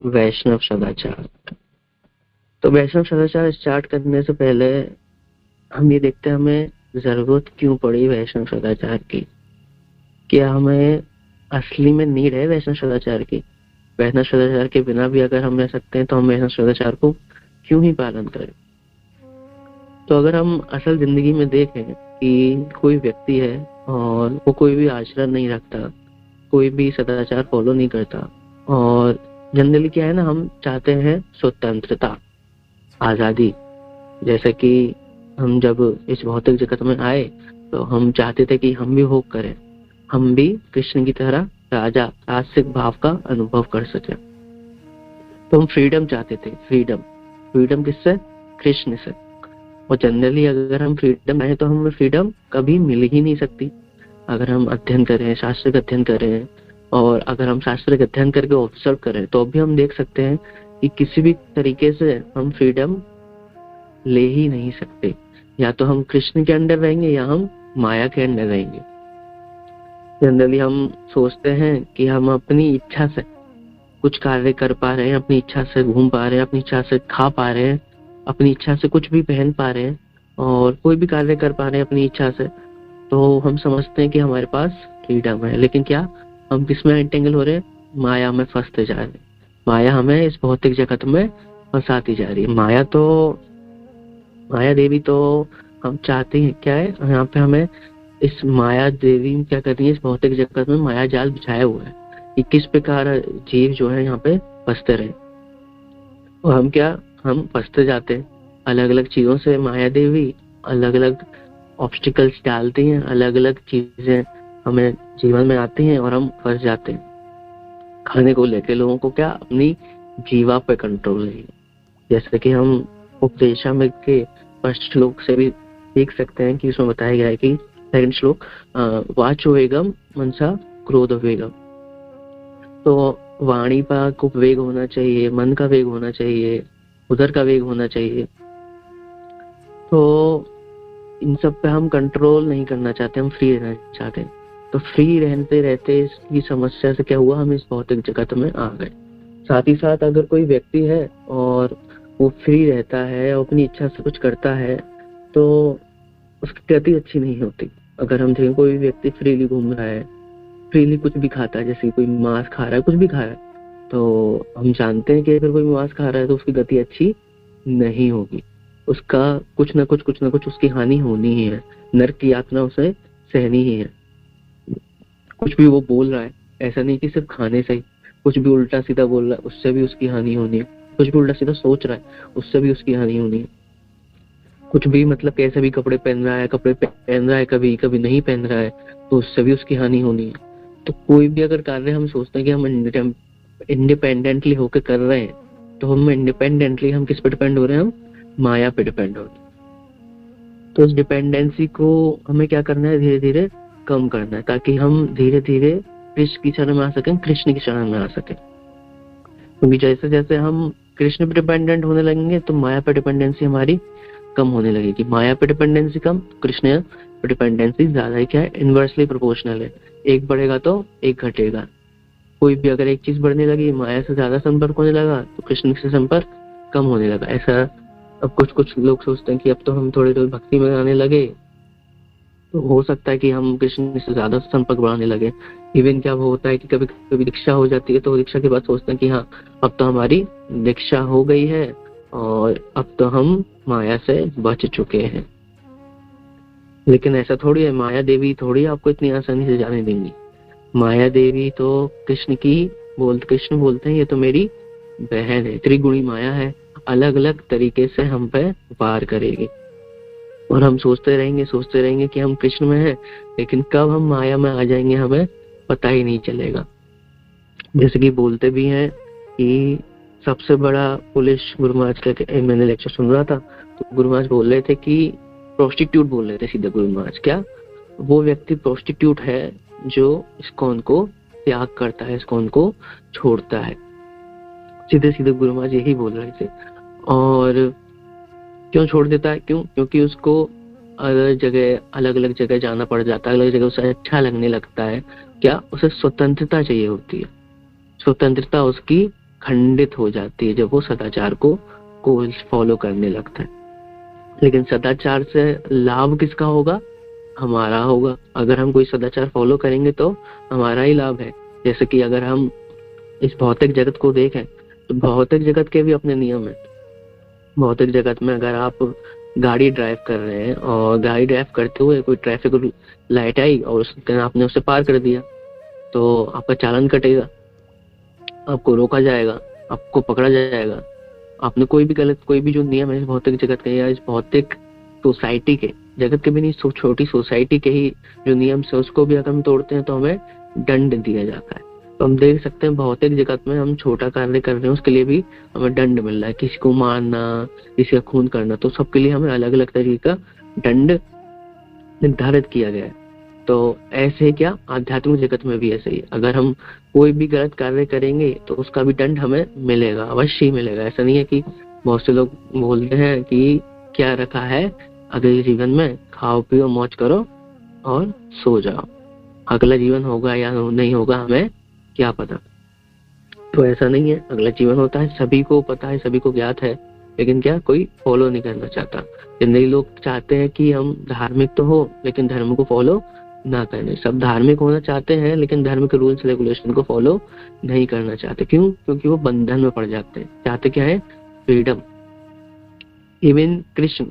वैष्णव सदाचार। तो वैष्णव सदाचार स्टार्ट करने से पहले हम ये देखते हैं हमें जरूरत क्यों पड़ी वैष्णव सदाचार की। क्या हमें असली में नीड है वैष्णव सदाचार की? वैष्णव सदाचार के बिना भी अगर हम रह सकते हैं तो हम वैष्णव सदाचार को क्यों ही पालन करें? तो अगर हम असल जिंदगी में देखें कि कोई व्यक्ति है और वो कोई भी आचरण नहीं रखता, कोई भी सदाचार फॉलो नहीं करता, और जनरली क्या है ना, हम चाहते हैं स्वतंत्रता, आजादी। जैसे कि हम जब इस भौतिक जगत में आए तो हम चाहते थे कि हम भी भोग करें, हम भी कृष्ण की तरह राजा राजसिक भाव का अनुभव कर सके। तो हम फ्रीडम चाहते थे। फ्रीडम, फ्रीडम किससे? कृष्ण से। और जनरली अगर हम फ्रीडम चाहें तो हमें फ्रीडम कभी मिल ही नहीं सकती। अगर हम अध्ययन करें, शास्त्र का अध्ययन करें, और अगर हम शास्त्र का अध्ययन करके ऑब्जर्व करें तो भी हम देख सकते हैं कि किसी भी तरीके से हम फ्रीडम ले ही नहीं सकते। या तो हम कृष्ण के अंडर रहेंगे या हम माया के अंडर रहेंगे। जनरली हम सोचते हैं कि हम अपनी इच्छा से कुछ कार्य कर पा रहे हैं, अपनी इच्छा से घूम पा रहे हैं, अपनी इच्छा से खा पा रहे हैं, अपनी इच्छा से कुछ भी पहन पा रहे हैं, और कोई भी कार्य कर पा रहे हैं अपनी इच्छा से, तो हम समझते हैं कि हमारे पास फ्रीडम है। लेकिन क्या हम किसमें एंटेंगल हो रहे हैं? माया में फंसते जा रहे हैं। माया हमें इस भौतिक जगत में फंसाती जा रही है। माया देवी तो हम चाहते हैं क्या है, यहाँ पे हमें इस माया देवी क्या कर रही है, इस भौतिक जगत में माया जाल बिछाया हुआ है कि किस प्रकार जीव जो है यहाँ पे फंसते रहे। और हम फंसते जाते हैं अलग अलग चीजों से। माया देवी अलग अलग ऑब्स्टिकल्स डालती हैं, अलग अलग चीजें हमें जीवन में आती हैं और हम फंस जाते हैं। खाने को लेके लोगों को क्या, अपनी जीवा पे कंट्रोल नहीं है। जैसे कि हम उपदेशामृत के फर्स्ट श्लोक से भी देख सकते हैं कि उसमें बताया गया है कि सेकंड श्लोक, वाचो वेगम मनसा क्रोध वेगम। तो वाणी का खूब वेग होना चाहिए, मन का वेग होना चाहिए, उधर का वेग होना चाहिए। तो इन सब पे हम कंट्रोल नहीं करना चाहते, हम फ्री रहना चाहते हैं। तो फ्री रहते रहते इसकी समस्या से क्या हुआ, हम इस भौतिक जगत में आ गए। साथ ही साथ अगर कोई व्यक्ति है और वो फ्री रहता है और अपनी इच्छा से कुछ करता है तो उसकी गति अच्छी नहीं होती। अगर हम देखें कोई व्यक्ति फ्रीली घूम रहा है, फ्रीली कुछ भी खाता है, जैसे कोई मांस खा रहा है, कुछ भी खा रहा है, तो हम जानते हैं कि अगर कोई मांस खा रहा है तो उसकी गति अच्छी नहीं होगी। उसका कुछ ना कुछ उसकी हानि होनी ही है। नरक की यातना उसे सहनी ही है। कुछ भी वो बोल रहा है, ऐसा नहीं कि सिर्फ खाने से ही, कुछ भी उल्टा सीधा बोल रहा है उससे भी उसकी हानि होनी है। कुछ भी उल्टा सीधा सोच रहा है उससे भी उसकी हानि होनी है। कुछ भी मतलब कैसे भी कपड़े पहन रहा है, कभी कभी नहीं पहन रहा है, तो उससे भी उसकी हानि होनी है। तो कोई भी अगर कार्य हम सोचते हैं कि हम इंडिपेंडेंटली होकर कर रहे हैं, तो हम इंडिपेंडेंटली हम किस पे डिपेंड हो रहे हैं? हम माया पे डिपेंड हो रहे हैं। तो उस डिपेंडेंसी को हमें क्या करना है, धीरे धीरे कम करना है, ताकि हम धीरे धीरे कृष्ण की शरण में आ सकें, कृष्ण की शरण में आ सकें। क्योंकि जैसे जैसे हम कृष्ण पे डिपेंडेंट होने लगेंगे तो माया पे डिपेंडेंसी हमारी कम होने लगेगी। माया पे डिपेंडेंसी कम, कृष्ण पे डिपेंडेंसी ज्यादा है। क्या है? इनवर्सली प्रोपोर्शनल है। एक बढ़ेगा तो एक घटेगा। कोई भी अगर एक चीज बढ़ने लगी, माया से ज्यादा संपर्क होने लगा तो कृष्ण से संपर्क कम होने लगा। ऐसा अब कुछ लोग सोचते हैं कि अब तो हम थोड़ी थोड़ी भक्ति में आने लगे, तो हो सकता है कि हम कृष्ण से ज्यादा संपर्क बढ़ाने लगे। इवन क्या वो होता है कि कभी कभी दीक्षा हो जाती है तो दीक्षा के बाद सोचते हैं कि हाँ, अब तो हमारी दीक्षा हो गई है और अब तो हम माया से बच चुके हैं। लेकिन ऐसा थोड़ी है, माया देवी थोड़ी आपको इतनी आसानी से जाने देंगी। माया देवी तो कृष्ण बोलते हैं ये तो मेरी बहन है, त्रिगुणी माया है, अलग अलग तरीके से हम पे वार करेगी। और हम सोचते रहेंगे कि हम कृष्ण में हैं, लेकिन कब हम माया में आ जाएंगे हमें पता ही नहीं चलेगा। जैसे कि बोलते भी हैं कि सबसे बड़ा पुलिस गुरु महाराज का, मैंने लेक्चर सुन रहा था तो गुरु महाराज बोल रहे थे कि प्रोस्टिट्यूट बोल रहे थे सीधे गुरु महाराज, क्या वो व्यक्ति प्रोस्टिट्यूट है जो इस्कॉन को त्याग करता है, इस्कॉन को छोड़ता है। सीधे सीधे गुरु महाराज यही बोल रहे थे। और क्यों छोड़ देता है? क्योंकि उसको अलग अलग जगह जाना पड़ जाता है, अलग जगह उसे अच्छा लगने लगता है। क्या उसे स्वतंत्रता चाहिए होती है। स्वतंत्रता उसकी खंडित हो जाती है जब वो सदाचार को फॉलो करने लगता है। लेकिन सदाचार से लाभ किसका होगा? हमारा होगा। अगर हम कोई सदाचार फॉलो करेंगे तो हमारा ही लाभ है। जैसे कि अगर हम इस भौतिक जगत को देखें तो भौतिक जगत के भी अपने नियम है। भौतिक जगत में अगर आप गाड़ी ड्राइव कर रहे हैं और गाड़ी ड्राइव करते हुए कोई ट्रैफिक लाइट आई और आपने उसे पार कर दिया तो आपका चालान कटेगा, आपको रोका जाएगा, आपको पकड़ा जाएगा। आपने कोई भी जो नियम है इस भौतिक जगत के या इस भौतिक सोसाइटी के, जगत के भी नहीं, छोटी सोसाइटी के ही जो नियम है उसको भी अगर हम तोड़ते हैं तो हमें दंड दिया जाता है। तो हम देख सकते हैं भौतिक जगत में हम छोटा कार्य कर रहे हैं उसके लिए भी हमें दंड मिल रहा है। किसी को मारना, किसी का खून करना, तो सबके लिए हमें अलग अलग तरीके का दंड निर्धारित किया गया है। तो ऐसे क्या आध्यात्मिक जगत में भी ऐसे ही, अगर हम कोई भी गलत कार्य करेंगे तो उसका भी दंड हमें मिलेगा, अवश्य ही मिलेगा। ऐसा नहीं है कि बहुत से लोग बोलते हैं कि क्या रखा है अगले जीवन में, खाओ पियो मौज करो और सो जाओ। अगला जीवन होगा या नहीं होगा हमें क्या पता। तो ऐसा नहीं है, अगला जीवन होता है, सभी को पता है, सभी को ज्ञात है, लेकिन क्या कोई फॉलो नहीं करना चाहता। जितने लोग चाहते हैं कि हम धार्मिक तो हो लेकिन धर्म को फॉलो ना करें। सब धार्मिक होना चाहते हैं लेकिन धर्म के रूल्स रेगुलेशन को फॉलो नहीं करना चाहते। क्यों? क्योंकि वो बंधन में पड़ जाते हैं। चाहते क्या है? फ्रीडम। इवन कृष्ण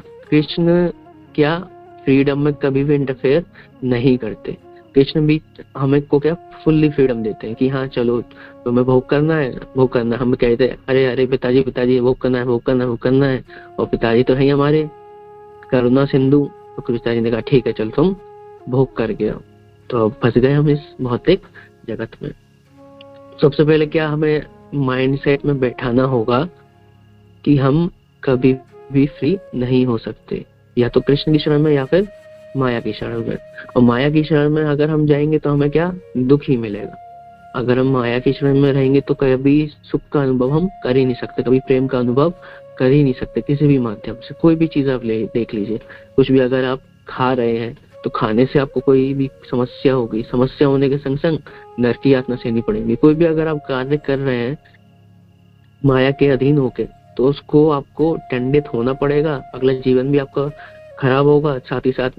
क्या फ्रीडम में कभी भी इंटरफेयर नहीं करते। कृष्ण भी हमें को क्या फुल्ली फ्रीडम देते हैं कि हाँ चलो तुम्हें भोग करना है, भोग करना है। हम कहते हैं अरे अरे पिताजी भोग करना है, भोग करना है, भोग करना है, और पिताजी तो है हमारे करुणा सिंधु। तो पिताजी ने कहा ठीक है चल तुम भोग करके आओ। तो अब फंस गए हम इस भौतिक जगत में। सबसे पहले क्या हमें माइंडसेट में बैठाना होगा कि हम कभी भी फ्री नहीं हो सकते, या तो कृष्ण की शरण में या फिर माया की शरण में। और माया की शरण में अगर हम जाएंगे तो हमें क्या दुख ही मिलेगा। अगर हम माया की शरण में रहेंगे तो कभी सुख का अनुभव हम कर ही नहीं सकते, कभी प्रेम का अनुभव कर ही नहीं सकते किसी भी माध्यम से। कोई भी चीज आप देख लीजिए, कुछ भी अगर आप खा रहे हैं तो खाने से आपको कोई भी समस्या होगी, समस्या होने के संग संग नरक की यातना सहनी पड़ेगी। कोई भी अगर आप कार्य कर रहे हैं माया के अधीन होके तो उसको आपको दंडित होना पड़ेगा, अगला जीवन भी आपका खराब होगा, साथ ही साथ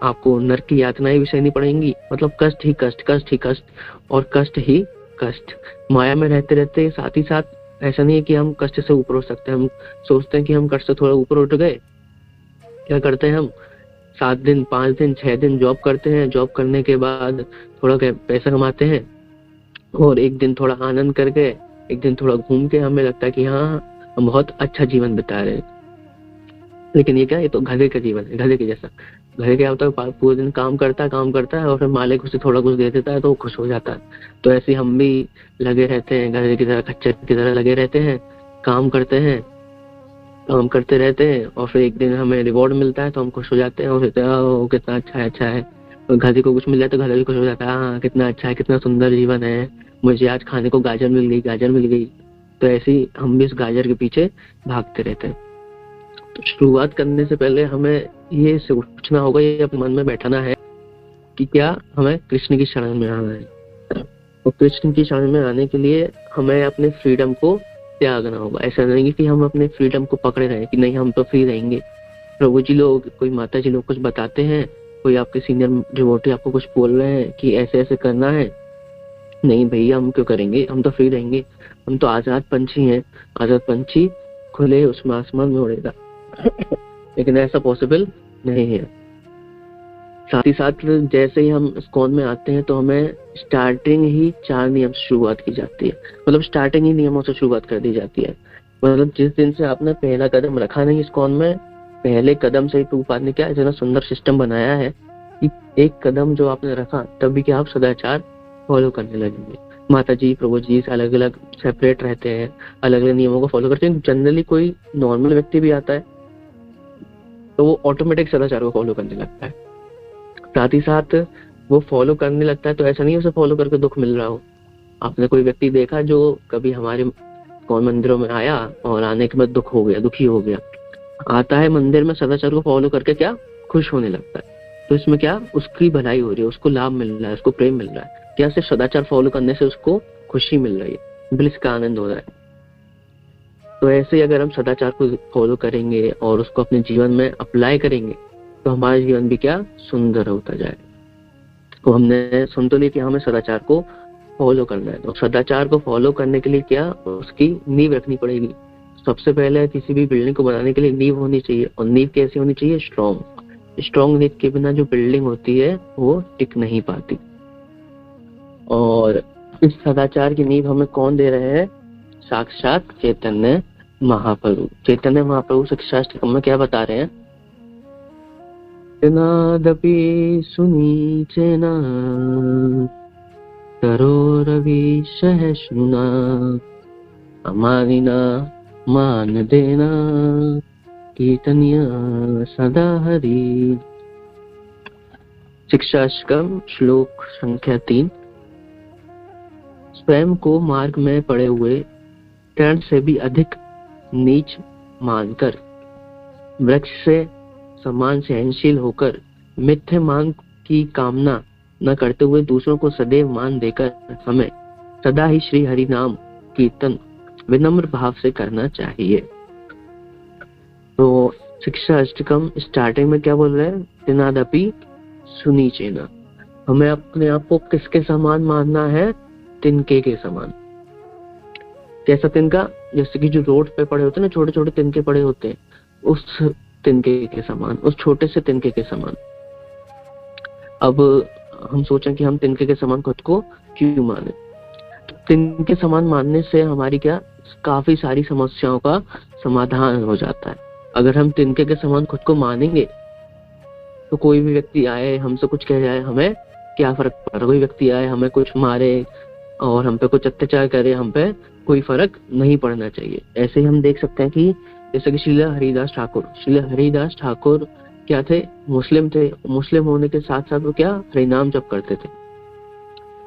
आपको नरक की यातनाएं भी सहनी पड़ेंगी। मतलब कष्ट ही कष्ट, कष्ट ही कष्ट और कष्ट ही कष्ट। माया में रहते रहते साथ ही साथ ऐसा नहीं है कि हम कष्ट से ऊपर उठ सकते हैं। हम सोचते हैं कि हम कष्ट से थोड़ा ऊपर उठ गए, क्या करते हैं हम 7 दिन 5 दिन 6 दिन जॉब करते हैं। जॉब करने के बाद थोड़ा पैसा कमाते हैं और एक दिन थोड़ा आनंद करके, एक दिन थोड़ा घूम के हमें लगता है कि हाँ हम बहुत अच्छा जीवन बिता रहे हैं। लेकिन ये क्या, ये तो गधे का जीवन है, गधे के जैसा। गधे क्या होता है, पूरे दिन काम करता है और फिर मालिक उसे थोड़ा कुछ दे देता है तो वो खुश हो जाता है। तो ऐसे हम भी लगे रहते हैं, गधे की तरह, खच्चर की तरह लगे रहते हैं, काम करते रहते हैं और फिर एक दिन हमें रिवॉर्ड मिलता है तो हम खुश हो जाते हैं और कहते हैं कितना अच्छा है। और गधे को कुछ मिल जाए तो गधा भी खुश हो जाता है, हाँ कितना अच्छा है, कितना सुंदर जीवन है, मुझे आज खाने को गाजर मिल गई। तो ऐसे ही हम भी इस गाजर के पीछे भागते रहते हैं। तो शुरुआत करने से पहले हमें ये सोचना होगा, ये अपने मन में बैठाना है कि क्या हमें कृष्ण की शरण में आना है। और कृष्ण की शरण में आने के लिए हमें अपने फ्रीडम को त्यागना होगा। ऐसा नहीं कि हम अपने फ्रीडम को पकड़े रहे कि नहीं हम तो फ्री रहेंगे। प्रभु जी लोग, कोई माता जी लोग कुछ बताते हैं, कोई आपके सीनियर डिवोटी आपको कुछ बोल रहे हैं कि ऐसे ऐसे करना है, नहीं भैया हम क्यों करेंगे, हम तो फ्री रहेंगे, हम तो आजाद पंछी हैं, आजाद पंछी खुले उसमें आसमान में उड़ेगा। लेकिन ऐसा पॉसिबल नहीं है। साथ ही साथ जैसे ही हम इस्कॉन में आते हैं तो हमें स्टार्टिंग ही 4 नियम से शुरुआत की जाती है। मतलब स्टार्टिंग ही नियमों से शुरुआत कर दी जाती है। मतलब जिस दिन से आपने पहला कदम रखा नहीं इस्कॉन में, पहले कदम से ही प्रभुपाद ने क्या इतना सुंदर सिस्टम बनाया है कि एक कदम जो आपने रखा तभी क्या आप सदाचार फॉलो करने लगेंगे। माता जी प्रभु जी से अलग अलग सेपरेट रहते हैं, अलग अलग नियमों को फॉलो करते हैं। जनरली कोई नॉर्मल व्यक्ति भी आता है तो वो ऑटोमेटिक सदाचार को फॉलो करने लगता है। साथ ही साथ वो फॉलो करने लगता है तो ऐसा नहीं है उसे फॉलो करके दुख मिल रहा हो। आपने कोई व्यक्ति देखा जो कभी हमारे कौन मंदिरों में आया और आने के बाद दुखी हो गया, आता है मंदिर में सदाचार को फॉलो करके क्या खुश होने लगता है। तो इसमें क्या उसकी भलाई हो रही है, उसको लाभ मिल रहा है, उसको प्रेम मिल रहा है। क्या सिर्फ सदाचार फॉलो करने से उसको खुशी मिल रही है, ब्लिस का आनंद हो रहा है। तो ऐसे ही अगर हम सदाचार को फॉलो करेंगे और उसको अपने जीवन में अप्लाई करेंगे तो हमारा जीवन भी क्या सुंदर होता जाएगा। तो हमने सुन तो लिया कि हमें सदाचार को फॉलो करना है, तो सदाचार को फॉलो करने के लिए क्या उसकी नींव रखनी पड़ेगी। सबसे पहले किसी भी बिल्डिंग को बनाने के लिए नींव होनी चाहिए, और नींव कैसी होनी चाहिए? स्ट्रॉन्ग नींव के बिना जो बिल्डिंग होती है वो टिक नहीं पाती। और इस सदाचार की नींव हमें कौन दे रहे हैं? साक्षात चैतन्य महाप्रभु। चैतन्य महाप्रभु शिक्षाष्टकम में क्या बता रहे हैं? नादपि सुनीचेन तरोरवि सहिष्णुना अमानिना मान देना कीर्तनीय सदा हरि। शिक्षाष्टकम श्लोक संख्या 3। स्वयं को मार्ग में पड़े हुए तृण से भी अधिक नीच मानकर, वृक्ष से समान सहनशील होकर, मिथ्य मान की कामना न करते हुए दूसरों को सदैव मान देकर हमें सदा ही श्री हरि नाम कीर्तन विनम्र भाव से करना चाहिए। तो शिक्षा अष्टकम स्टार्टिंग में क्या बोल रहे हैं? तिनादपि सुनीचेन। हमें अपने आप को किसके समान मानना है? तिनके के समान। कैसा तिनका? जैसे कि जो रोड पे पड़े होते हैं ना, छोटे छोटे तिनके पड़े होते हैं, उस तिनके के समान, उस छोटे से तिनके के समान। अब हम सोचें कि हम तिनके के समान खुद को क्यों माने? तिनके समान मानने से हमारी क्या काफी सारी समस्याओं का समाधान हो जाता है। अगर हम तिनके के समान खुद को मानेंगे तो कोई भी व्यक्ति आए हमसे कुछ कह जाए, हमें क्या फर्क पड़ रहा? कोई व्यक्ति आए हमें कुछ मारे और हम पे कुछ अत्याचार करे, हम पे कोई फर्क नहीं पड़ना चाहिए। ऐसे ही हम देख सकते हैं कि जैसे कि श्रील हरिदास ठाकुर क्या थे? मुस्लिम थे। मुस्लिम होने के साथ साथ वो क्या हरिनाम जप करते थे,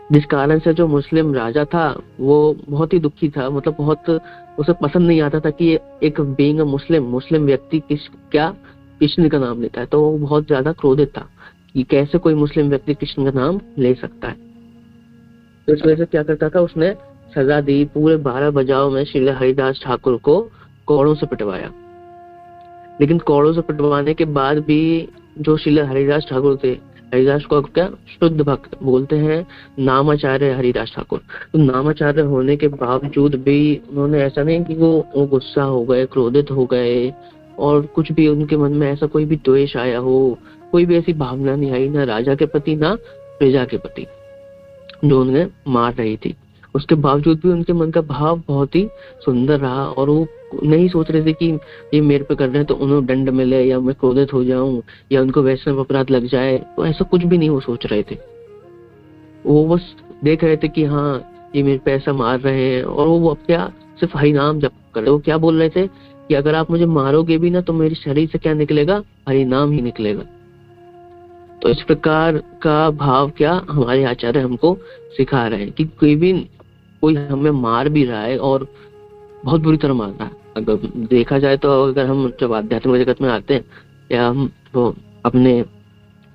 जिस कारण से जो मुस्लिम राजा था वो बहुत ही दुखी था। मतलब बहुत उसे पसंद नहीं आता था कि एक बीइंग मुस्लिम व्यक्ति कृष्ण का नाम लेता है। तो वो बहुत ज्यादा क्रोधित था कि कैसे कोई मुस्लिम व्यक्ति कृष्ण का नाम ले सकता है। तो इस वजह से क्या करता था, उसने सजा दी। पूरे 12 बजाओं में श्रील हरिदास ठाकुर को कोड़ों से पिटवाया। लेकिन कोड़ों से पिटवाने के बाद भी जो श्रील हरिदास ठाकुर थे, हरिदास को क्या शुद्ध भक्त बोलते हैं, नामाचार्य हरिदास ठाकुर। तो नामाचार्य होने के बावजूद भी उन्होंने ऐसा नहीं कि वो गुस्सा हो गए, क्रोधित हो गए और कुछ भी उनके मन में ऐसा कोई भी द्वेष आया हो, कोई भी ऐसी भावना नहीं आई, ना राजा के प्रति ना प्रजा के प्रति जो उन्हें मार रही थी। उसके बावजूद भी उनके मन का भाव बहुत ही सुंदर रहा और वो नहीं सोच रहे थे कि ये मेरे पे कर रहे हैं तो उन्हें दंड मिले या मैं क्रोधित हो जाऊं या उनको वैष्णव अपराध लग जाए। तो ऐसा कुछ भी नहीं वो सोच रहे थे। वो बस देख रहे थे कि हाँ ये मेरे पे ऐसा मार रहे हैं और वो अब क्या सिर्फ हरिनाम जप कर रहे। वो क्या बोल रहे थे कि अगर आप मुझे मारोगे भी ना तो मेरे शरीर से क्या निकलेगा? हरिनाम ही निकलेगा। तो इस प्रकार का भाव क्या हमारे आचार्य हमको सिखा रहे हैं कि कोई हमें मार भी रहा है और बहुत बुरी तरह मार रहा है। अगर देखा जाए तो अगर हम जब आध्यात्मिक जगत में आते हैं या हम तो अपने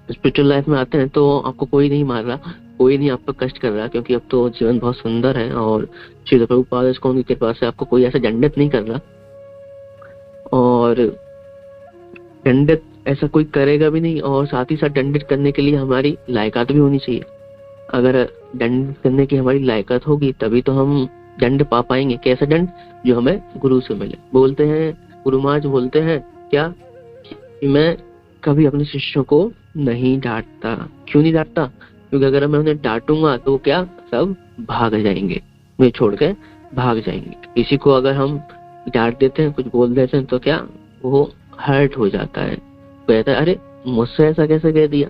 स्पिरिचुअल लाइफ में आते हैं तो आपको कोई नहीं मार रहा, कोई नहीं आप पर कष्ट कर रहा, क्योंकि अब तो जीवन बहुत सुंदर है और श्री प्रभुपाद इस्कॉन की कृपा से आपको कोई ऐसा दंडित नहीं कर रहा और दंडित ऐसा कोई करेगा भी नहीं। और साथ ही साथ दंडित करने के लिए हमारी लायकात भी होनी चाहिए। अगर दंड करने की हमारी लायकात होगी तभी तो हम दंड पा पाएंगे। कैसा दंड? जो हमें गुरु से मिले। बोलते हैं गुरु महाराज बोलते हैं क्या कि मैं कभी अपने शिष्यों को नहीं डांटता। क्यों नहीं डांटता? क्योंकि अगर मैं उन्हें डांटूंगा तो क्या सब भाग जाएंगे, मुझे छोड़ के भाग जाएंगे। किसी को अगर हम डांट देते हैं, कुछ बोल देते हैं तो क्या वो हर्ट हो जाता है, कहता है अरे मुझसे ऐसा कैसे कह दिया,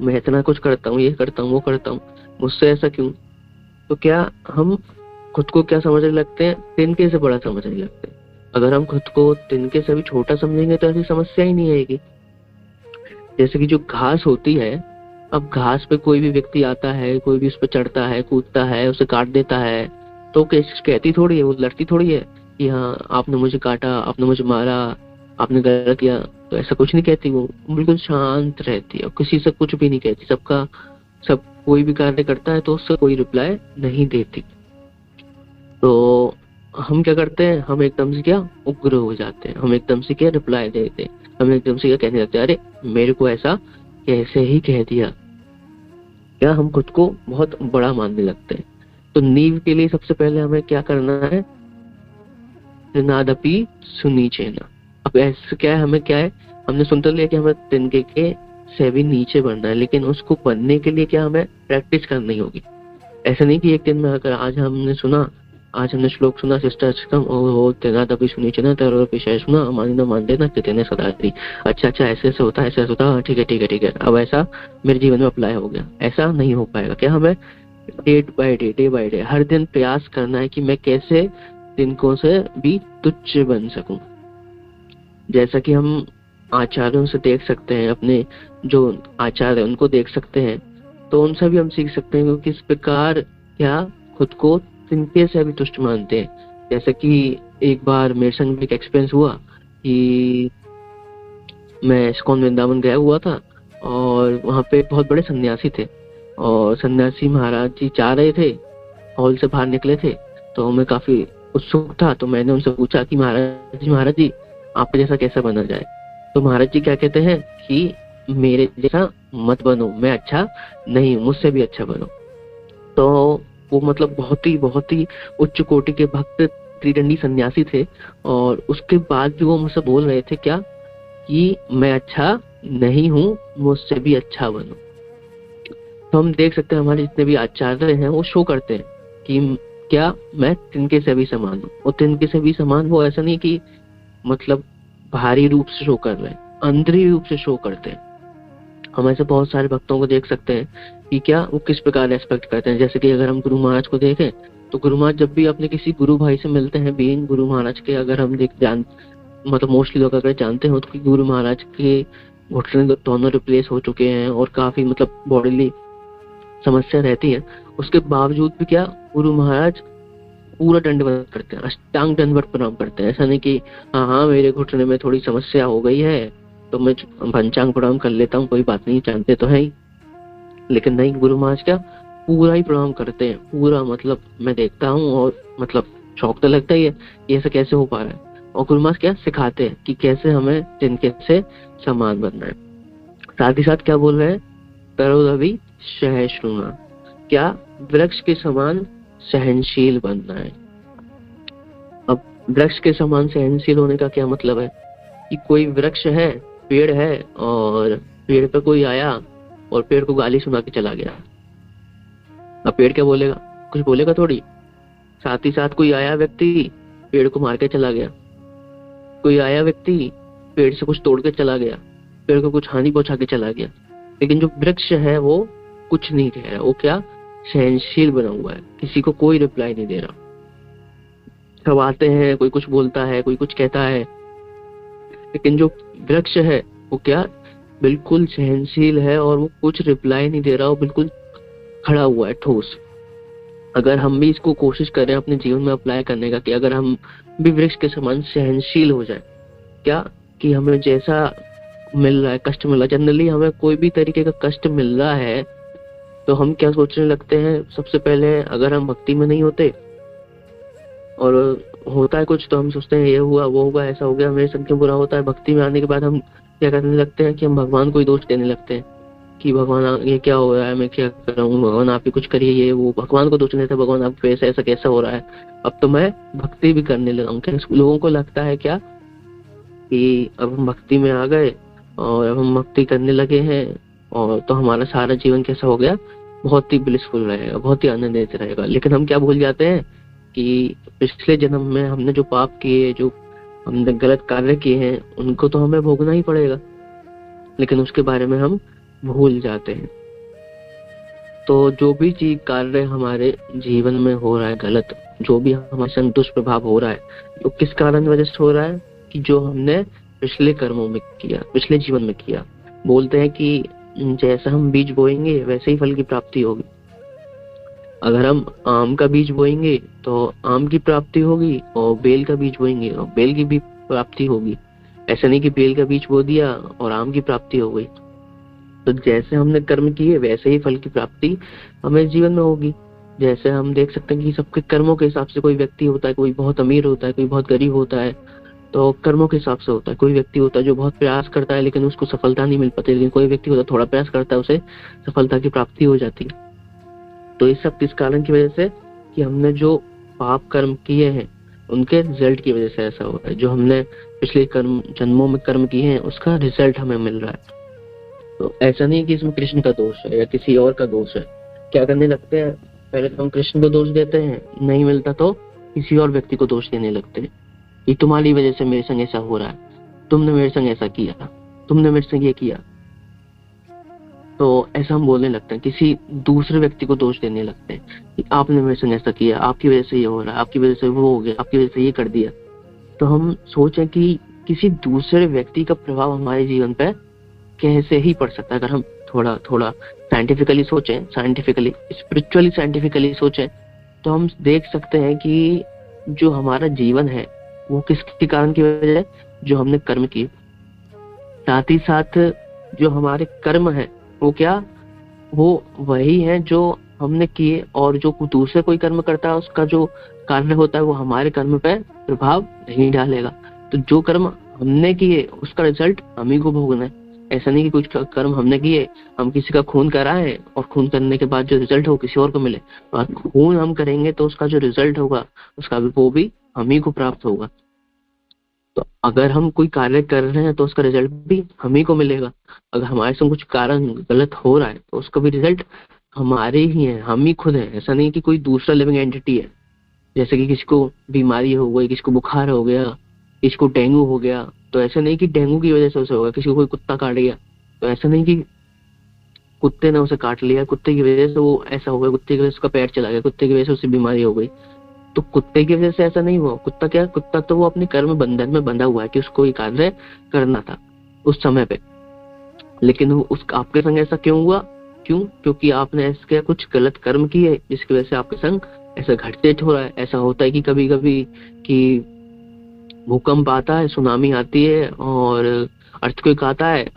मैं इतना कुछ करता हूँ, ये करता हूँ, वो करता हूँ, मुझसे ऐसा क्यों। तो क्या हम खुद को क्या समझने लगते हैं? तिनके से बड़ा समझने लगते हैं। अगर हम खुद को तिनके से भी छोटा समझेंगे तो ऐसी समस्या ही नहीं आएगी। जैसे कि जो घास होती है, अब घास पे कोई भी व्यक्ति आता है, कोई भी उस पर चढ़ता है, कूदता है, उसे काट देता है तो कहती थोड़ी है, वो लड़ती थोड़ी है कि हाँ आपने मुझे काटा, आपने मुझे मारा, आपने गलत किया। तो ऐसा कुछ नहीं कहती, वो बिल्कुल शांत रहती है और किसी से कुछ भी नहीं कहती। सब कोई भी कार्य करता है तो उससे कोई रिप्लाई नहीं देती। तो हम क्या करते हैं, हम एकदम से क्या उग्र हो जाते हैं, हम एकदम से क्या रिप्लाई देते हैं, हम एकदम से क्या कहने लगते हैं, अरे मेरे को ऐसा कैसे ही कह दिया। क्या हम खुद को बहुत बड़ा मानने लगते हैं। तो नींव के लिए सबसे पहले हमें क्या करना है, नादपि सुनीचेना। अब ऐसे क्या है, हमें क्या है, हमने सुन तो लिया कि हमें तिनके के से भी नीचे बढ़ना है, लेकिन उसको बनने के लिए क्या हमें प्रैक्टिस करनी होगी। ऐसा नहीं कि एक दिन में अगर आज हमने श्लोक सुना शिष्टाष्टकम ओ तेनादपि सुनीचेना तरोरपि शेषम मानी न मान देना कितने सदाती, अच्छा ऐसे ऐसे होता है, ऐसे ऐसे होता है, ठीक है ठीक है ठीक है, अब ऐसा मेरे जीवन में अप्लाई हो गया, ऐसा नहीं हो पाएगा। क्या हमें डे बाय डे हर दिन प्रयास करना है कि मैं कैसे तिनकों से भी तुच्छ बन सकूं। जैसा कि हम आचार्यों से देख सकते हैं, अपने जो आचार्य उनको देख सकते हैं, तो उनसे भी हम सीख सकते हैं कि किस प्रकार क्या खुद को तिनके से भी तुष्ट मानते हैं। जैसे कि एक बार मेरे संग भी एक एक्सपीरियंस हुआ कि मैं इस्कॉन वृंदावन गया हुआ था, और वहाँ पे बहुत बड़े सन्यासी थे, और सन्यासी महाराज जी जा रहे थे, हॉल से बाहर निकले थे, तो मैं काफी उत्सुक था। तो मैंने उनसे पूछा कि महाराज जी आप जैसा कैसा बना जाए। तो महाराज जी क्या कहते हैं कि मेरे जैसा मत बनो, मैं अच्छा नहीं, मुझसे भी अच्छा बनो। तो वो मतलब बहुत ही उच्च कोटि के भक्त त्रिदंडी सन्यासी थे, और उसके बाद भी वो मुझसे बोल रहे थे क्या कि मैं अच्छा नहीं हूँ, मुझसे भी अच्छा बनो। तो हम देख सकते हैं हमारे जितने भी आचार्य हैं वो शो करते हैं कि क्या मैं तिनके से भी समान हूँ। और तिनके से भी समान वो ऐसा नहीं कि मतलब बाहरी रूप से शो कर रहे हैं, अंदरी रूप से शो करते हैं। हम ऐसे बहुत सारे भक्तों को देख सकते हैं कि क्या वो किस प्रकार रेस्पेक्ट करते हैं। जैसे कि अगर हम गुरु महाराज को देखें, तो गुरु महाराज जब भी अपने किसी गुरु भाई से मिलते हैं, बीइंग गुरु महाराज के, अगर हम मतलब मोस्टली लोग अगर जानते हो तो गुरु महाराज के घुटने दोनों रिप्लेस हो चुके हैं और काफी मतलब बॉडीली समस्या रहती है, उसके बावजूद भी क्या गुरु महाराज पूरा दंडवत करते हैं, अष्टांग दंडवत प्रणाम करते हैं। ऐसा नहीं कि हाँ मेरे घुटने में थोड़ी समस्या हो गई है तो मैं पंचांग प्रणाम कर लेता हूँ, कोई बात नहीं, जानते तो है ही। लेकिन नहीं, गुरु महाराज क्या पूरा ही प्रणाम करते हैं, पूरा। मतलब मैं देखता हूँ और मतलब शौक तो लगता ही है, ये ऐसा कैसे हो पा रहा है। और गुरु महाराज क्या सिखाते हैं कि कैसे हमें तिनके से समान बनना है। साथ ही साथ क्या बोल रहे हैं, तरोरपि सहिष्णुना, क्या वृक्ष के समान सहनशील बनना है। अब वृक्ष के समान सहनशील होने का क्या मतलब है कि कोई वृक्ष है, पेड़ है, और पेड़ पे कोई आया और पेड़ को गाली सुना के चला गया, अब पेड़ क्या बोलेगा, कुछ बोलेगा थोड़ी। साथ ही साथ कोई आया व्यक्ति पेड़ को मार के चला गया, कोई आया व्यक्ति पेड़ से कुछ तोड़ के चला गया, पेड़ को कुछ हानि पहुंचा के चला गया। लेकिन जो वृक्ष है वो कुछ नहीं कह रहा, वो क्या सहनशील बना हुआ है, किसी को कोई रिप्लाई नहीं दे रहा। सब आते हैं, कोई कुछ बोलता है, कोई कुछ कहता है, लेकिन जो वृक्ष है वो क्या बिल्कुल सहनशील है और वो कुछ रिप्लाई नहीं दे रहा, वो बिल्कुल खड़ा हुआ है ठोस। अगर हम भी इसको कोशिश करें अपने जीवन में अप्लाई करने का कि अगर हम भी वृक्ष के समान सहनशील हो जाए, क्या कि हमें जैसा मिल रहा है, कष्ट मिल रहा है, जनरली हमें कोई भी तरीके का कष्ट मिल रहा है तो हम क्या सोचने लगते हैं, सबसे पहले अगर हम भक्ति में नहीं होते और होता है कुछ तो हम सोचते हैं ये हुआ वो हुआ ऐसा हो गया, मेरे संग क्यों बुरा होता है। भक्ति में आने के बाद हम क्या करने लगते हैं कि हम भगवान को ही दोष देने लगते हैं कि भगवान ये क्या हो रहा है, मैं क्या कर रहा हूँ, भगवान आप ही कुछ करिए, ये वो भगवान को दोष देते हैं, भगवान आप ऐसा कैसा हो रहा है। अब तो मैं भक्ति भी करने लगा हूँ। लोगों को लगता है क्या कि अब हम भक्ति में आ गए और अब हम भक्ति करने लगे हैं और तो हमारा सारा जीवन कैसा हो गया, बहुत ही ब्लिसफुल रहेगा, बहुत ही आनंदित रहेगा। लेकिन हम क्या भूल जाते हैं कि पिछले जन्म में हमने जो पाप किए, जो हमने गलत कार्य किए हैं, उनको तो हमें भोगना ही पड़ेगा, लेकिन उसके बारे में हम भूल जाते हैं। तो जो भी चीज कार्य हमारे जीवन में हो रहा है गलत, जो भी हमारे संग दुष्प्रभाव हो रहा है, तो किस कारण वजह से हो रहा है कि जो हमने पिछले कर्मों में किया, पिछले जीवन में किया। बोलते हैं कि जैसा हम बीज बोएंगे वैसे ही फल की प्राप्ति होगी। अगर हम आम का बीज बोएंगे तो आम की प्राप्ति होगी, और बेल का बीज बोएंगे और बेल की भी प्राप्ति होगी। ऐसा नहीं कि बेल का बीज बो दिया और आम की प्राप्ति हो गई। तो जैसे हमने कर्म किए वैसे ही फल की प्राप्ति हमें जीवन में होगी। जैसे हम देख सकते हैं कि सबके कर्मों के हिसाब से कोई व्यक्ति होता है, कोई बहुत अमीर होता है, कोई बहुत गरीब होता है, तो कर्मों के हिसाब से होता है। कोई व्यक्ति होता है जो बहुत प्रयास करता है लेकिन उसको सफलता नहीं मिल पाती, लेकिन कोई व्यक्ति होता है थोड़ा प्रयास करता है उसे सफलता की प्राप्ति हो जाती है। तो ये सब किस कारण की वजह से, कि हमने जो पाप कर्म किए हैं उनके रिजल्ट की वजह से ऐसा हो रहा है। जो हमने पिछले कर्म जन्मों में कर्म किए हैं उसका रिजल्ट हमें मिल रहा है। तो ऐसा नहीं कि इसमें कृष्ण का दोष है या किसी और का दोष है। क्या करने लगते हैं, पहले तो हम कृष्ण को दोष देते हैं, नहीं मिलता तो किसी और व्यक्ति को दोष देने लगते हैं। ये तुम्हारी वजह से मेरे संग ऐसा हो रहा है, तुमने मेरे संग ऐसा किया, तुमने मेरे संग ये किया। तो ऐसा हम बोलने लगते हैं, किसी दूसरे व्यक्ति को दोष देने लगते हैं कि आपने मेरे संग ऐसा किया, आपकी वजह से ये हो रहा है, आपकी वजह से वो हो गया, आपकी वजह से ये कर दिया। तो हम सोचें कि किसी दूसरे व्यक्ति का प्रभाव हमारे जीवन पे कैसे ही पड़ सकता है। अगर हम थोड़ा थोड़ा साइंटिफिकली सोचें, साइंटिफिकली स्पिरिचुअली साइंटिफिकली सोचें, तो हम देख सकते हैं कि जो हमारा जीवन है वो किसके कारण की वजह है, जो हमने कर्म किए। साथ ही साथ जो हमारे कर्म है वो क्या, वो वही है जो हमने किए, और जो दूसरे कोई कर्म करता है उसका जो कार्य होता है वो हमारे कर्म पे प्रभाव नहीं डालेगा। तो जो कर्म हमने किए उसका रिजल्ट हम ही को भोगना है। ऐसा नहीं कि कुछ कर्म हमने किए, हम किसी का खून कराएं और खून करने के बाद जो रिजल्ट हो किसी और को मिले, और खून हम करेंगे तो उसका जो रिजल्ट होगा उसका भी वो भी हम ही को प्राप्त होगा। तो अगर हम कोई कार्य कर रहे हैं तो उसका रिजल्ट भी हम ही को मिलेगा। अगर हमारे से कुछ कारण गलत हो रहा है तो उसका भी रिजल्ट हमारे ही है, हम ही खुद है। ऐसा नहीं कि कोई दूसरा लिविंग एंटिटी है। जैसे कि किसी को बीमारी हो गई, किसी को बुखार हो गया, किसी को डेंगू हो गया, तो ऐसा नहीं कि डेंगू की वजह से उसे होगा। किसी को कोई कुत्ता काट गया तो ऐसा नहीं कि कुत्ते ने उसे काट लिया, कुत्ते की वजह से वो ऐसा हो गया, कुत्ते की वजह से उसका पैर चला गया, कुत्ते की वजह से उसे बीमारी हो गई। तो कुत्ते की वजह से ऐसा नहीं हुआ। कुत्ता क्या, कुत्ता तो वो अपने कर्म बंधन में बंधा हुआ है कि उसको ये कार्य करना था उस समय पे, लेकिन वो उस आपके संग ऐसा क्यों हुआ? क्यों? क्योंकि आपने ऐसे कुछ गलत कर्म किए जिसकी वजह से आपके संग ऐसा घटित हो रहा है। ऐसा होता है कि कभी कभी कि भूकंप आता है, सुनामी आती है और अर्थक्वेक आता है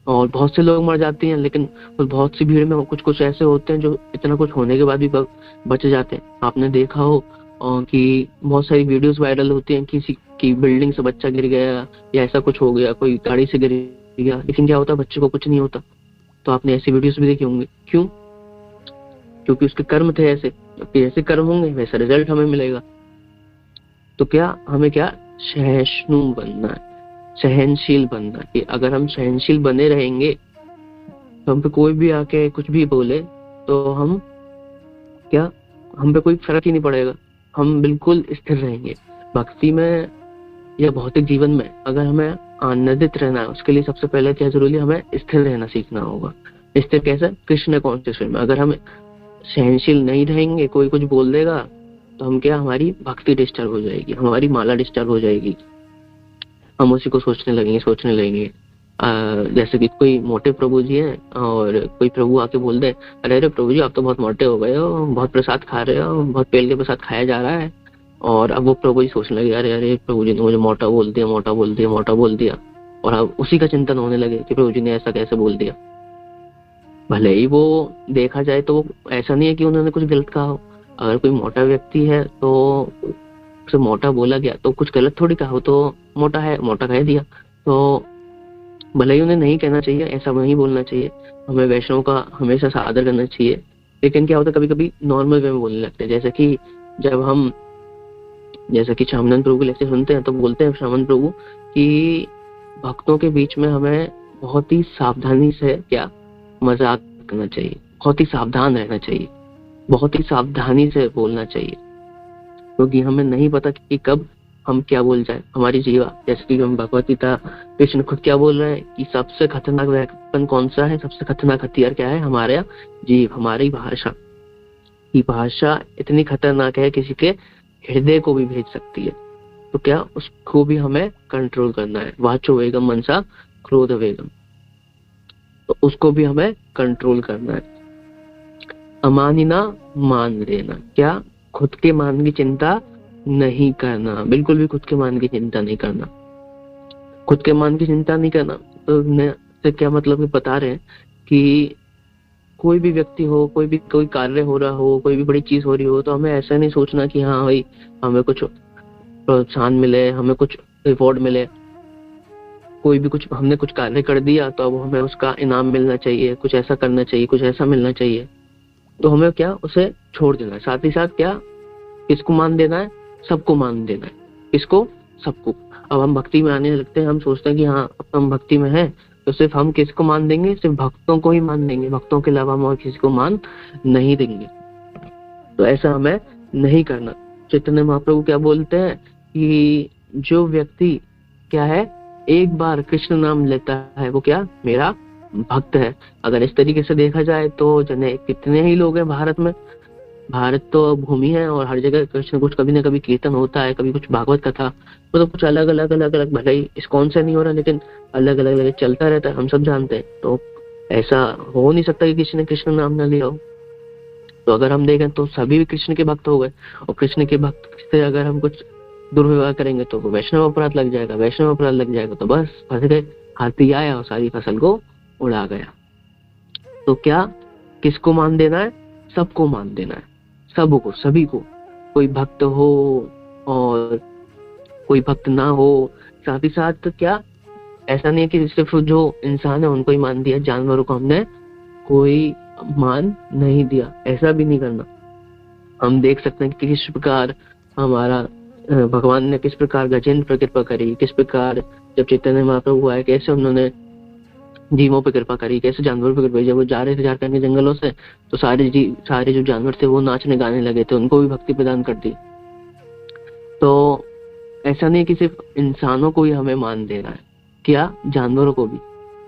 और बहुत से लोग मर जाते हैं, लेकिन बहुत सी भीड़ में कुछ कुछ ऐसे होते हैं जो इतना कुछ होने के बाद भी बच जाते हैं। आपने देखा हो कि बहुत सारी वीडियोस वायरल होती हैं, किसी की बिल्डिंग से बच्चा गिर गया या ऐसा कुछ हो गया, कोई गाड़ी से गिर गया, लेकिन क्या होता है, बच्चे को कुछ नहीं होता। तो आपने ऐसी वीडियोस भी देखे होंगे। क्यों? क्योंकि उसके कर्म थे ऐसे, जैसे कर्म होंगे वैसा रिजल्ट हमें मिलेगा। तो क्या हमें क्या सहिष्णु बनना है, सहनशील बनना है। कि अगर हम सहनशील बने रहेंगे तो हम पे कोई भी आके कुछ भी बोले तो हम क्या, हम पे कोई फर्क ही नहीं पड़ेगा, हम बिल्कुल स्थिर रहेंगे। भक्ति में या भौतिक जीवन में अगर हमें आनंदित रहना है, उसके लिए सबसे पहले क्या जरूरी है, हमें स्थिर रहना सीखना होगा। स्थिर कैसे? कृष्ण कॉन्शियसनेस में। अगर हम सहनशील नहीं रहेंगे, कोई कुछ बोल देगा तो हम क्या, हमारी भक्ति डिस्टर्ब हो जाएगी, हमारी माला डिस्टर्ब हो जाएगी, हम उसी को सोचने लगेंगे। जैसे कि कोई मोटे प्रभु जी हैं और कोई प्रभु आके बोल दे, अरे अरे प्रभु जी आप तो बहुत मोटे हो गए हो, बहुत प्रसाद खा रहे हो, बहुत पेड़ के प्रसाद खाया जा रहा है। और अब वो प्रभु जी सोचने लगे, अरे अरे प्रभु जी ने मुझे मोटा बोल दिया, मोटा बोल दिया, मोटा बोल दिया। और अब उसी का चिंतन होने लगे कि प्रभु जी ने ऐसा कैसे बोल दिया। भले ही वो देखा जाए तो ऐसा नहीं है कि उन्होंने कुछ गलत कहा हो। अगर कोई मोटा व्यक्ति है तो उसे मोटा बोला गया तो कुछ गलत थोड़ी कहा हो, तो मोटा है, मोटा कह दिया। तो भले ही उन्हें नहीं कहना चाहिए, ऐसा नहीं बोलना चाहिए। हमें वैष्णव का हमेशा आदर करना चाहिए। लेकिन क्या होता है, कभी कभी नॉर्मल वे में बोलने लगते हैं। जैसे कि जब हम श्यामानंद प्रभु के लेक्चर सुनते हैं तो बोलते हैं श्यामानंद प्रभु कि भक्तों के बीच में हमें बहुत ही सावधानी से क्या मजाक करना चाहिए, बहुत ही सावधान रहना चाहिए, बहुत ही सावधानी से बोलना चाहिए, क्योंकि हमें नहीं पता कि कब हम क्या बोल जाए। हमारी जीवा, जैसे कि हम भगवत गीता कृष्ण खुद क्या बोल रहे हैं कि सबसे खतरनाक वेपन कौन सा है, सबसे खतरनाक हथियार क्या है, हमारा जीव, हमारी भाषा। की भाषा इतनी खतरनाक है, किसी के हृदय को भी भेज सकती है। तो क्या उसको भी हमें कंट्रोल करना है। वाचो वेगम मनसा क्रोध वेगम, तो उसको भी हमें कंट्रोल करना है। अमानिना मान लेना, क्या खुद के मान की चिंता नहीं करना, बिल्कुल भी खुद के मान की चिंता नहीं करना। खुद के मान की चिंता नहीं करना तो से क्या मतलब कि बता रहे हैं कि कोई भी व्यक्ति हो, कोई कार्य हो रहा हो, कोई भी बड़ी चीज हो रही हो, तो हमें ऐसा नहीं सोचना कि हाँ भाई हमें कुछ प्रोत्साहन मिले, हमें कुछ रिवॉर्ड मिले। कोई भी कुछ हमने कुछ कार्य कर दिया तो अब हमें उसका इनाम मिलना चाहिए, कुछ ऐसा करना चाहिए, कुछ ऐसा मिलना चाहिए, तो हमें क्या उसे छोड़ देना है। साथ ही साथ क्या, किसको मान देना है? सबको मान देना है। किसको? सबको। अब हम भक्ति में आने लगते हैं, हम सोचते हैं कि हाँ अब हम भक्ति में हैं तो सिर्फ हम किसको मान देंगे? सिर्फ भक्तों को ही मान देंगे, भक्तों के अलावा हम और किसी को मान नहीं देंगे। तो ऐसा हमें नहीं करना। चैतन्य महाप्रभु क्या बोलते हैं कि जो व्यक्ति क्या है, एक बार कृष्ण नाम लेता है वो क्या, मेरा भक्त है। अगर इस तरीके से देखा जाए तो जने कितने ही लोग हैं भारत में। भारत तो भूमि है और हर जगह कुछ न कुछ कभी न कभी कीर्तन होता है, कभी कुछ भागवत कथा, मतलब कुछ अलग अलग भले ही इस्कॉन से नहीं हो रहा लेकिन अलग अलग चलता रहता है, हम सब जानते हैं। तो ऐसा हो नहीं सकता कि किसी ने कृष्ण नाम ना लिया हो। तो अगर हम देखें तो सभी कृष्ण के भक्त हो गए, और कृष्ण के भक्त से अगर हम कुछ दुर्व्यवहार करेंगे तो वो वैष्णव अपराध लग जाएगा, वैष्णव अपराध लग जाएगा तो बस फंस गए, हाथी आया और सारी फसल को उड़ा गया। तो क्या, किसको मान देना है? सबको मान देना है, सबको, सभी को। कोई भक्त हो और कोई भक्त ना हो। साथ ही साथ क्या, ऐसा नहीं है कि सिर्फ जो इंसान है उनको ही मान दिया, जानवरों को हमने कोई मान नहीं दिया, ऐसा भी नहीं करना। हम देख सकते हैं कि किस प्रकार हमारा भगवान ने किस प्रकार गजेंद्र पर कृपा करी, किस प्रकार जब चैतन्य महाप्रभु आए कैसे उन्होंने जीवों पे कृपा करी, कैसे जानवरों पे कृपा। जब वो जा रहे थे झारखंड के जंगलों से तो सारे जो जानवर थे वो नाचने गाने लगे थे, उनको भी भक्ति प्रदान कर दी। तो ऐसा नहीं कि सिर्फ इंसानों को ही हमें मान देना है, क्या जानवरों को भी।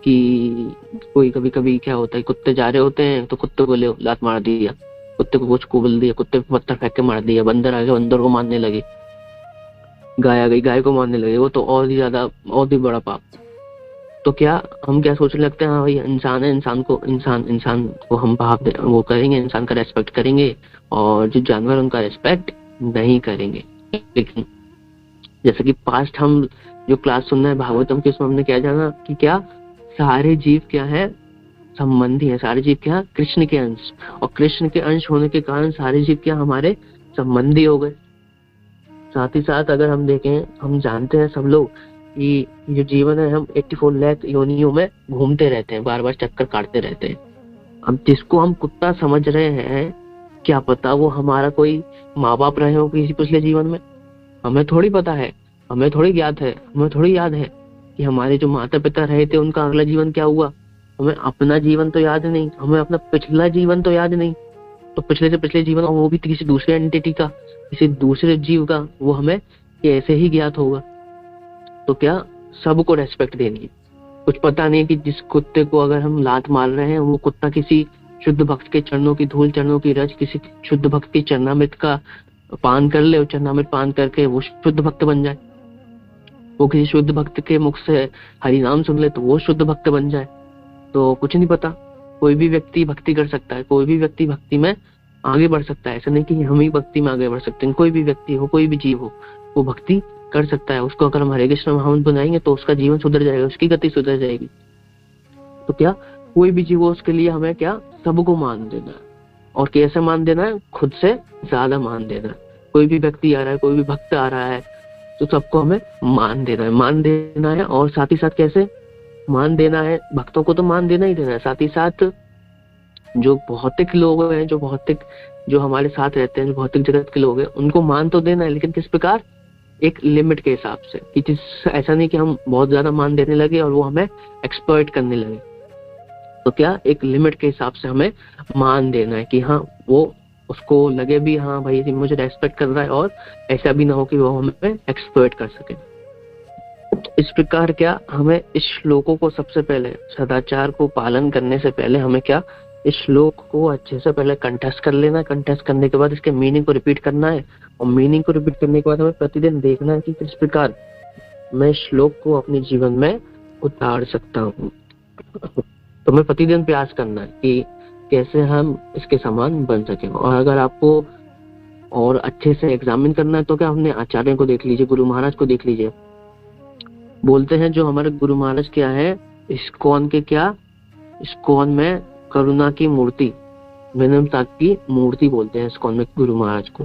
कि कोई कभी कभी क्या होता है, कुत्ते जा रहे होते हैं तो कुत्ते को ले लात मार दिया, कुत्ते को कुछ बोल दिया, कुत्ते पे पत्थर फेंक के मार दिया, बंदर आ गया बंदर को मारने लगे, गाय आ गई गाय को मारने लगे, वो तो और ही ज्यादा और भी बड़ा पाप। तो क्या हम क्या सोचने लगते हैं, हाँ भाई इंसान है, इंसान को हम भाव वो करेंगे, इंसान का रेस्पेक्ट करेंगे, और जो जानवर उनका रेस्पेक्ट नहीं करेंगे। लेकिन जैसे कि पास्ट हम जो क्लास सुनना है भागवतम की, उसमें हमने क्या जाना कि क्या सारे जीव क्या है, संबंधी है। सारे जीव क्या, कृष्ण के अंश, और कृष्ण के अंश होने के कारण सारे जीव क्या हमारे संबंधी हो गए। साथ ही साथ अगर हम देखें, हम जानते हैं सब लोग कि जो जीवन है, हम 84 लाख योनियों में घूमते रहते हैं, बार बार चक्कर काटते रहते हैं। अब जिसको हम कुत्ता समझ रहे हैं, क्या पता वो हमारा कोई माँ बाप रहे हो किसी पिछले जीवन में, हमें थोड़ी पता है, हमें थोड़ी ज्ञात है, हमें थोड़ी याद है कि हमारे जो माता पिता रहे थे उनका अगला जीवन क्या हुआ। हमें अपना जीवन तो याद नहीं, हमें अपना पिछला जीवन तो याद नहीं, तो पिछले से पिछले जीवन, और वो भी किसी दूसरे एंटिटी का, किसी दूसरे जीव का, वो हमें कैसे ही ज्ञात होगा। तो क्या सबको रेस्पेक्ट देनी है। कुछ पता नहीं है कि जिस कुत्ते को अगर हम लात मार रहे हैं वो कुत्ता किसी शुद्ध भक्त के चरणों की धूल, चरणों की रज, किसी शुद्ध भक्त की चरणामृत का पान कर ले, और चरणामृत पान करके वो शुद्ध भक्त बन जाए। वो किसी शुद्ध भक्त के मुख से हरि नाम सुन ले तो वो शुद्ध भक्त बन जाए। तो कुछ नहीं पता, कोई भी व्यक्ति भक्ति कर सकता है, कोई भी व्यक्ति भक्ति में आगे बढ़ सकता है। ऐसा नहीं कि हम ही भक्ति में आगे बढ़ सकते हैं, कोई भी व्यक्ति हो, कोई भी जीव हो, वो भक्ति कर सकता है। उसको अगर हम हरे कृष्ण महामंत्र बनाएंगे तो उसका जीवन सुधर जाएगा, उसकी गति सुधर जाएगी। तो क्या कोई भी जीव हो, उसके लिए हमें क्या सबको मान देना है। और कैसे मान देना है? खुद से ज्यादा मान देना है। कोई भी व्यक्ति आ रहा है, कोई भी भक्त आ रहा है, तो सबको हमें मान देना है। और साथ ही साथ कैसे मान देना है? भक्तों को तो मान देना ही देना है, साथ ही साथ जो भौतिक लोग हैं, जो हमारे साथ रहते हैं, जो भौतिक जगत के लोग हैं, उनको मान तो देना है, लेकिन किस प्रकार? एक लिमिट के हिसाब से। कि ऐसा नहीं कि हम बहुत ज्यादा मान देने लगे और वो हमें एक्सपर्ट करने लगे। तो क्या एक लिमिट के हिसाब से हमें मान देना है कि हाँ वो उसको लगे भी हाँ भाई मुझे रेस्पेक्ट कर रहा है, और ऐसा भी ना हो कि वो हमें एक्सपर्ट कर सके। इस प्रकार क्या हमें इस श्लोकों को सबसे पहले, सदाचार को पालन करने से पहले हमें क्या इस श्लोक को अच्छे से पहले कंठस्थ कर लेना है। कंठस्थ करने के बाद इसके मीनिंग को रिपीट करना है, और मीनिंग को रिपीट करने के बाद हमें प्रतिदिन देखना है कि किस प्रकार मैं श्लोक को अपने जीवन में उतार सकता हूँ। तो हमें प्रतिदिन प्रयास करना है कि कैसे हम इसके समान बन सकें। और अगर आपको और अच्छे से एग्जामिन करना है तो क्या हमने आचार्य को देख लीजिए, गुरु महाराज को देख लीजिए। बोलते हैं जो हमारे गुरु महाराज क्या है, इस्कॉन के क्या, इस्कॉन में करुणा की मूर्ति, विनम्रता की मूर्ति बोलते हैं इस्कॉन में गुरु महाराज को।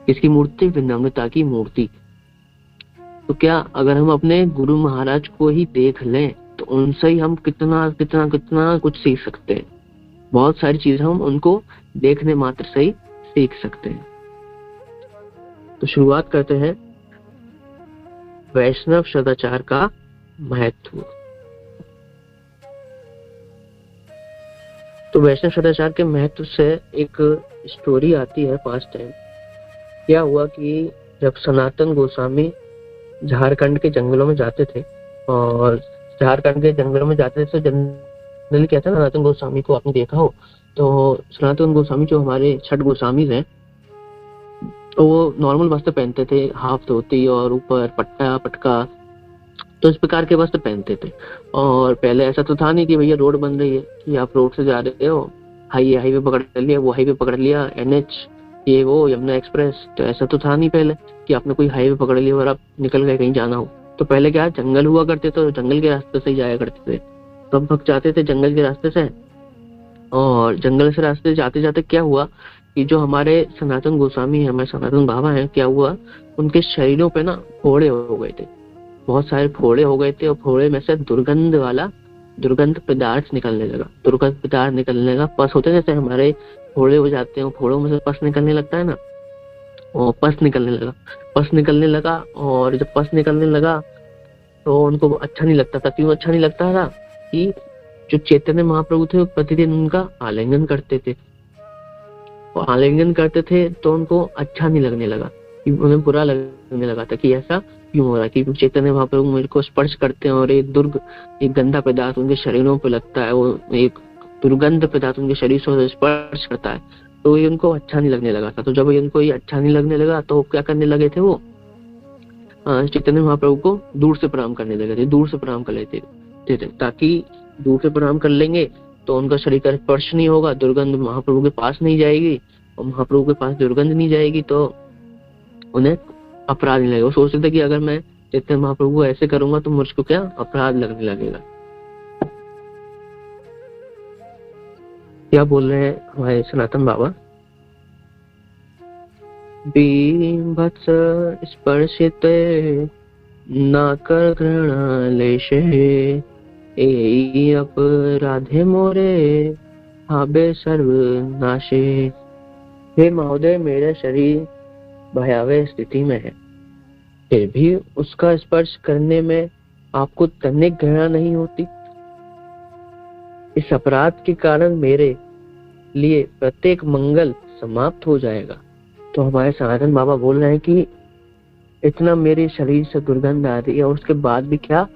किसकी मूर्ति? विनम्रता की मूर्ति। तो क्या अगर हम अपने गुरु महाराज को ही देख लें तो उनसे ही हम कितना कितना कितना कुछ सीख सकते हैं। बहुत सारी चीजें हम उनको देखने मात्र से ही सीख सकते हैं। तो शुरुआत करते हैं वैष्णव सदाचार का महत्व। तो वैष्णव सदाचार के महत्व से एक स्टोरी आती है पास्ट टाइम। क्या हुआ कि जब सनातन गोस्वामी झारखंड के जंगलों में जाते थे, और झारखंड के जंगलों में जाते थे तो जनरली क्या था, सनातन गोस्वामी को आपने देखा हो तो सनातन गोस्वामी जो हमारे छठ गोस्वामी हैं तो वो नॉर्मल वस्त्र पहनते थे, हाफ धोती और ऊपर पट्टा पटका, तो इस प्रकार के वस्त्र पहनते थे। और पहले ऐसा तो था नहीं कि भैया रोड बन रही है कि आप रोड से जा रहे हो, हाईवे पकड़ लिया, वो हाईवे पकड़ लिया, NH ये वो यमुना एक्सप्रेस, तो ऐसा तो था नहीं पहले कि आपने कोई हाईवे पकड़ लिया और आप निकल गए कहीं जाना हो। तो पहले क्या जंगल हुआ करते थे, तो जंगल के रास्ते से ही जाया करते थे। सब भक्त जाते थे जंगल के रास्ते से, और जंगल से रास्ते जाते जाते क्या हुआ कि जो हमारे सनातन गोस्वामी है, हमारे सनातन बाबा हैं, क्या हुआ उनके शरीरों पे ना फोड़े हो गए थे, बहुत सारे फोड़े हो गए थे। और फोड़े में से दुर्गंध पदार्थ निकलने लगा, दुर्गंध पदार्थ निकलने लगा। पस होते जैसे हमारे फोड़े हो जाते हैं, फोड़ों में से पस निकलने लगता है ना, और पस निकलने लगा। और जब पस निकलने लगा तो उनको अच्छा नहीं लगता था। क्यों अच्छा नहीं लगता था? कि जो चैतन्य महाप्रभु थे वो प्रतिदिन उनका आलिंगन करते थे, और आलिंगन करते थे तो उनको अच्छा नहीं लगने लगा, कि उन्हें बुरा लगने लगा था कि ऐसा क्यों हो रहा है कि चैतन्य महाप्रभु मेरे को स्पर्श करते हैं और एक गंदा पदार्थ उनके शरीरों पे लगता है, वो एक दुर्गंध पदार्थ उनके शरीर से स्पर्श करता है, तो ये उनको अच्छा नहीं लगने लगा था। तो जब इनको ये अच्छा नहीं लगने लगा तो क्या करने लगे थे, वो चैतन्य महाप्रभु को दूर से प्रणाम करने लगे थे, दूर से प्रणाम कर लेते थे, ताकि दूर से प्रणाम कर लेंगे तो उनका शरीर का स्पर्श नहीं होगा, दुर्गंध महाप्रभु के पास नहीं जाएगी, और महाप्रभु के पास दुर्गंध नहीं जाएगी तो उन्हें अपराध नहीं लगेगा। वो सोचते थे कि अगर मैं चैतन्य महाप्रभु को ऐसे करूंगा तो मुझको क्या अपराध लगने लगेगा। क्या बोल रहे हैं हमारे सनातन बाबा? बीभत्स स्पर्शित न कर घृणालेशे, अपराधे मोरे हाबे सर्वनाशे। हे महोदय, मेरा शरीर भयावह स्थिति में है, फिर भी उसका स्पर्श करने में आपको तनिक घृणा नहीं होती। इस अपराध के कारण मेरे लिए प्रत्येक मंगल समाप्त हो जाएगा। तो हमारे सनातन बाबा बोल रहे हैं कि इतना मेरे शरीर से दुर्गंध आ रही है और उसके बाद भी क्या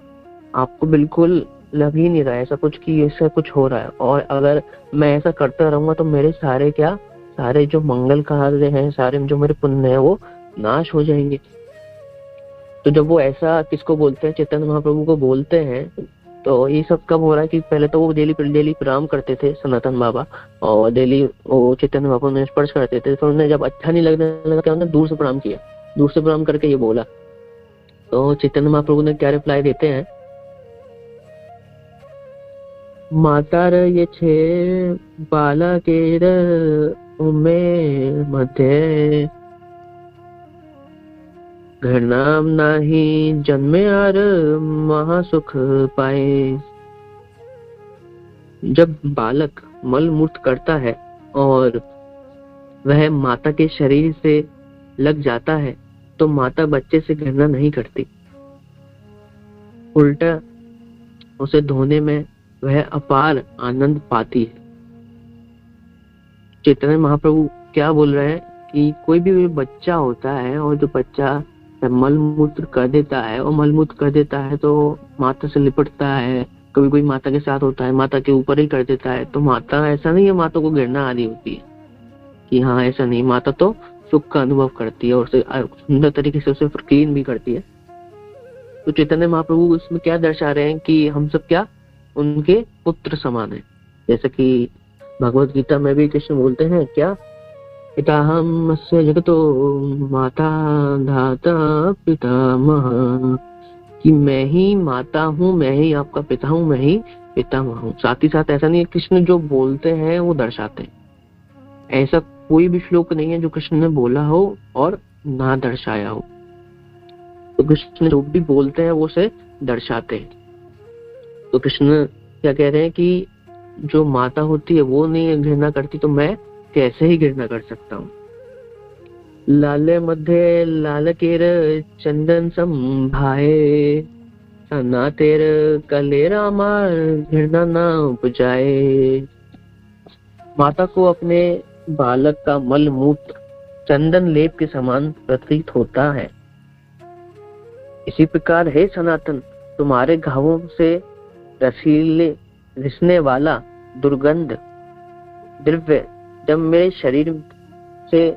आपको बिल्कुल लग ही नहीं रहा है ऐसा कुछ कि ऐसा कुछ हो रहा है, और अगर मैं ऐसा करता रहूंगा तो मेरे सारे जो मंगल कार्य हैं, सारे जो मेरे पुण्य है वो नाश हो जाएंगे। तो जब वो ऐसा किसको बोलते हैं, चैतन्य महाप्रभु को बोलते हैं, तो ये सब कब हो रहा है कि पहले तो वो डेली प्रणाम करते थे सनातन बाबा, और डेली वो चैतन्य महाप्रभु में स्पर्श करते थे। फिर उन्हें जब अच्छा नहीं लगने लगा क्या उन्होंने दूर से प्रणाम किया, दूर से प्रणाम करके ये बोला। तो चैतन्य महाप्रभु ने क्या रिप्लाई देते हैं, मातार ये छे बालकेर उमे मध्य, घृणाम नाही जन्मे आर महासुख पाए। जब बालक मल मूत्र करता है और वह माता के शरीर से लग जाता है तो माता बच्चे से घृणा नहीं करती, उल्टा उसे धोने में वह अपार आनंद पाती है। चैतन्य महाप्रभु क्या बोल रहे हैं कि कोई भी बच्चा होता है और जो बच्चा मल मूत्र कर देता है और मल मूत्र कर देता है तो माता से लिपटता है, कभी कोई माता के साथ होता है माता के ऊपर ही कर देता है, तो माता ऐसा नहीं है माता को घृणा आ रही होती है कि हाँ ऐसा नहीं, माता तो सुख का अनुभव करती है और सुंदर तरीके से उसे क्लीन भी करती है। तो चैतन्य महाप्रभु इसमें क्या दर्शा रहे हैं कि हम सब क्या उनके पुत्र समान है। जैसे कि भगवत गीता में भी कृष्ण बोलते हैं क्या, पिताहमस्य जगतो माता धाता पितामह, कि मैं ही माता हूँ, मैं ही आपका पिता हूँ, मैं ही पितामह हूँ। साथ ही साथ ऐसा नहीं है कृष्ण जो बोलते हैं वो दर्शाते हैं, ऐसा कोई भी श्लोक नहीं है जो कृष्ण ने बोला हो और ना दर्शाया हो। तो कृष्ण जो भी बोलते हैं वो से दर्शाते हैं। तो कृष्ण क्या कह रहे हैं कि जो माता होती है वो नहीं घृणा करती तो मैं कैसे ही घृणा कर सकता हूँ। लाले मध्ये लाल केर चंदन संभाए, सना तेर कलेरा मार घृणा ना उपजाए। माता को अपने बालक का मल मूत्र चंदन लेप के समान प्रतीत होता है। इसी प्रकार हे सनातन, तुम्हारे घावों से रसीले रिसने वाला दुर्गंध द्रव्य जब मेरे शरीर से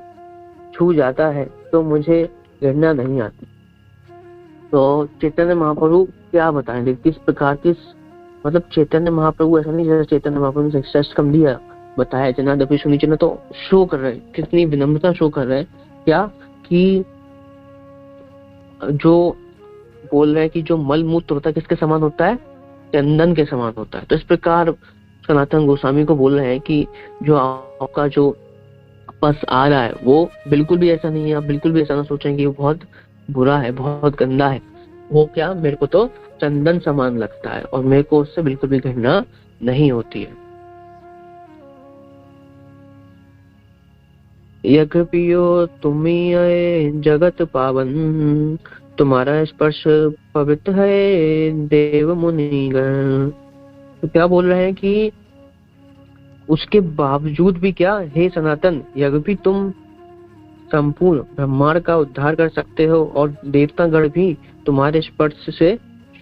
छू जाता है तो मुझे घृणा नहीं आती। तो चैतन्य महाप्रभु क्या बताएं, किस प्रकार की, मतलब चैतन्य महाप्रभु ऐसा नहीं जैसे चैतन्य महाप्रभु ने सक्सेस कम दिया बताया जनादपि सुनिचना, तो शो कर रहे हैं कितनी विनम्रता शो कर रहे हैं क्या कि जो बोल रहे हैं कि जो मल मूत्र होता है किसके समान होता है, चंदन के समान होता है। तो इस प्रकार सनातन गोस्वामी को बोल रहे हैं कि जो आपका जो पस आ रहा है वो बिल्कुल भी ऐसा नहीं है, आप बिल्कुल भी ऐसा ना सोचें कि वो बहुत बुरा है, बहुत गंदा है। वो क्या, मेरे को तो चंदन समान लगता है और मेरे को उससे बिल्कुल भी घृणा नहीं होती है। यज्ञ पियो तुम्ही आए जगत पावन, तुम्हारा स्पर्श पवित्र है देव मुनिगण। तो क्या बोल रहे हैं कि उसके बावजूद भी क्या, हे सनातन, यद्यपि तुम संपूर्ण ब्रह्मांड का उद्धार कर सकते हो और देवतागण भी तुम्हारे स्पर्श से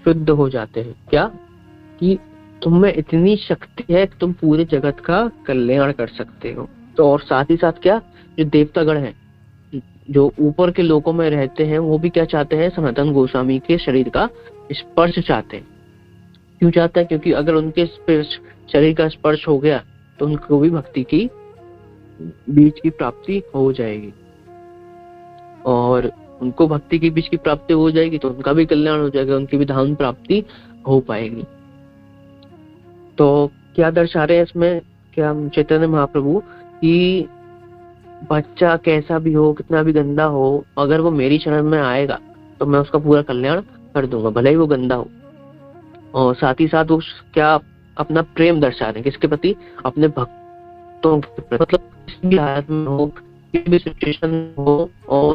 शुद्ध हो जाते हैं। क्या कि तुम में इतनी शक्ति है कि तुम पूरे जगत का कल्याण कर सकते हो। तो और साथ ही साथ क्या, जो देवतागण हैं जो ऊपर के लोकों में रहते हैं वो भी क्या चाहते हैं, सनातन गोस्वामी के शरीर का स्पर्श चाहते हैं। क्यों चाहते हैं, क्योंकि अगर उनके शरीर का स्पर्श हो गया तो उनको भी भक्ति की बीज की प्राप्ति हो जाएगी, और उनको भक्ति की बीज की प्राप्ति हो जाएगी तो उनका भी कल्याण हो जाएगा, उनकी भी धाम प्राप्ति हो पाएगी। तो क्या दर्शा रहे हैं इसमें क्या चैतन्य महाप्रभु कि बच्चा कैसा भी हो, कितना भी गंदा हो, अगर वो मेरी शरण में आएगा तो मैं उसका पूरा कल्याण कर दूंगा, भले ही वो गंदा हो। और साथ ही साथ वो क्या अपना प्रेम दर्शा रहे हैं किसके प्रति, अपने भक्तों के प्रति। मतलब किसी भी हालत में हो, किसी भी सिचुएशन हो, और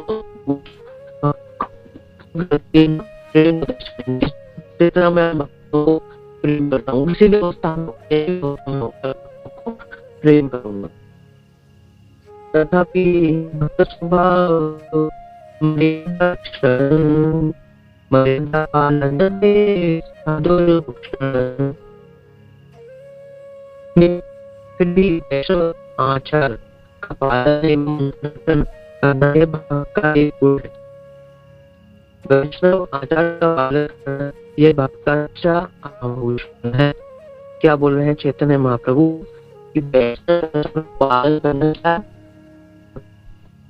जितना मैं भक्तों को प्रेम करता हूँ, किसी भी अवस्था में प्रेम करूंगा। तथापि भक्त स्वभाव मर्यादा पालन से साधुर्भूषण, फिर भी ऐसा आचार का पालन एवं करना यह भक्त का एक गुण है। वैष्णव आचार का पालन करना यह भक्त का अच्छा आभूषण है। क्या बोल रहे हैं चैतन्य महाप्रभु कि वैष्णव का पालन करना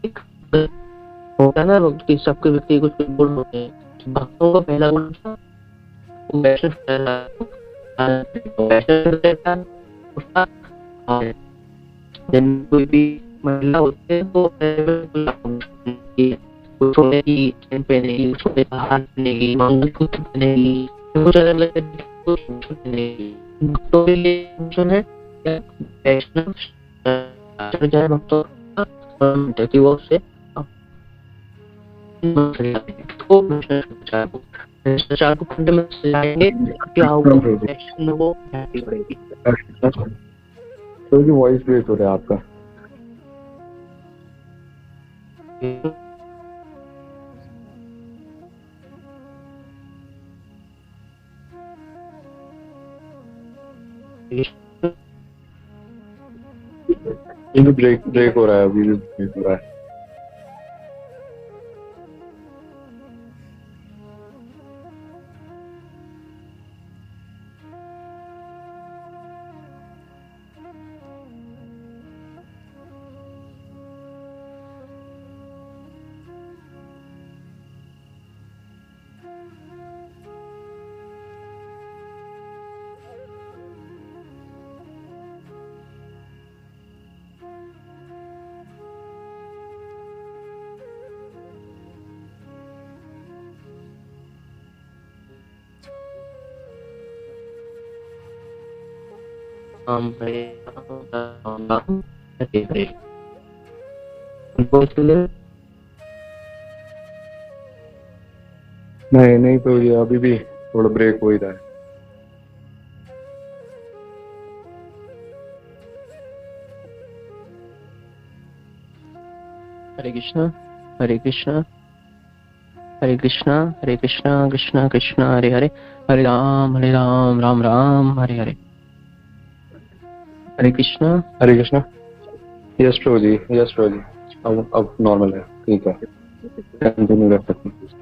क्या होता है ना, कि सबके व्यक्ति कुछ गुण होते हैं। भक्तों का पहला गुण था वो वैष्णव जब कोई भी महिला होती है तो सोने की चेन पहनेगी, सोने का हार पहनेगी, मंगलसूत्र पहनेगी, कुछ अलग पहनेगी। भक्तों के लिए है वैष्णव चाहे भक्तों का कि वो उससे भ्रष्टाचार को खंड में सजाएंगे, क्या होगा, वो बढ़ेगी। तो वॉइस ब्रेक हो रहा है आपका। ब्रेक हो रहा है, अभी भी ब्रेक हो रहा है। राम हरे राम राम हरे हरे। बोल नहीं तो ये अभी भी थोड़ा ब्रेक हो ही रहा है। हरे कृष्णा हरे कृष्णा हरे कृष्णा हरे कृष्णा कृष्णा कृष्णा हरे हरे, हरे राम राम राम हरे हरे। हरे कृष्णा। यस प्रभु जी, यस प्रभु जी। अब नॉर्मल है, ठीक है, कंटिन्यू रख सकते हैं।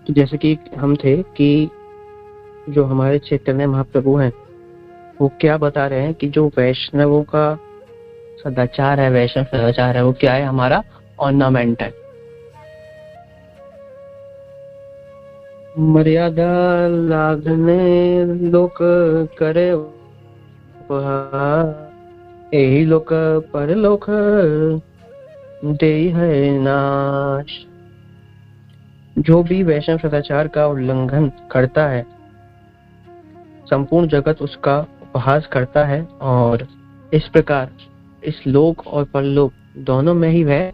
तो जैसे कि हम थे कि जो हमारे चैतन्य महाप्रभु हैं वो क्या बता रहे हैं कि जो वैष्णवों का सदाचार है, वैष्णव सदाचार है, वो क्या है, हमारा ऑर्नामेंट है। मर्यादा लागने लोक करे यही लोक परलोक दे है नाश। जो भी वैष्णव सदाचार का उल्लंघन करता है संपूर्ण जगत उसका उपहास करता है और इस प्रकार इस लोक और परलोक दोनों में ही वह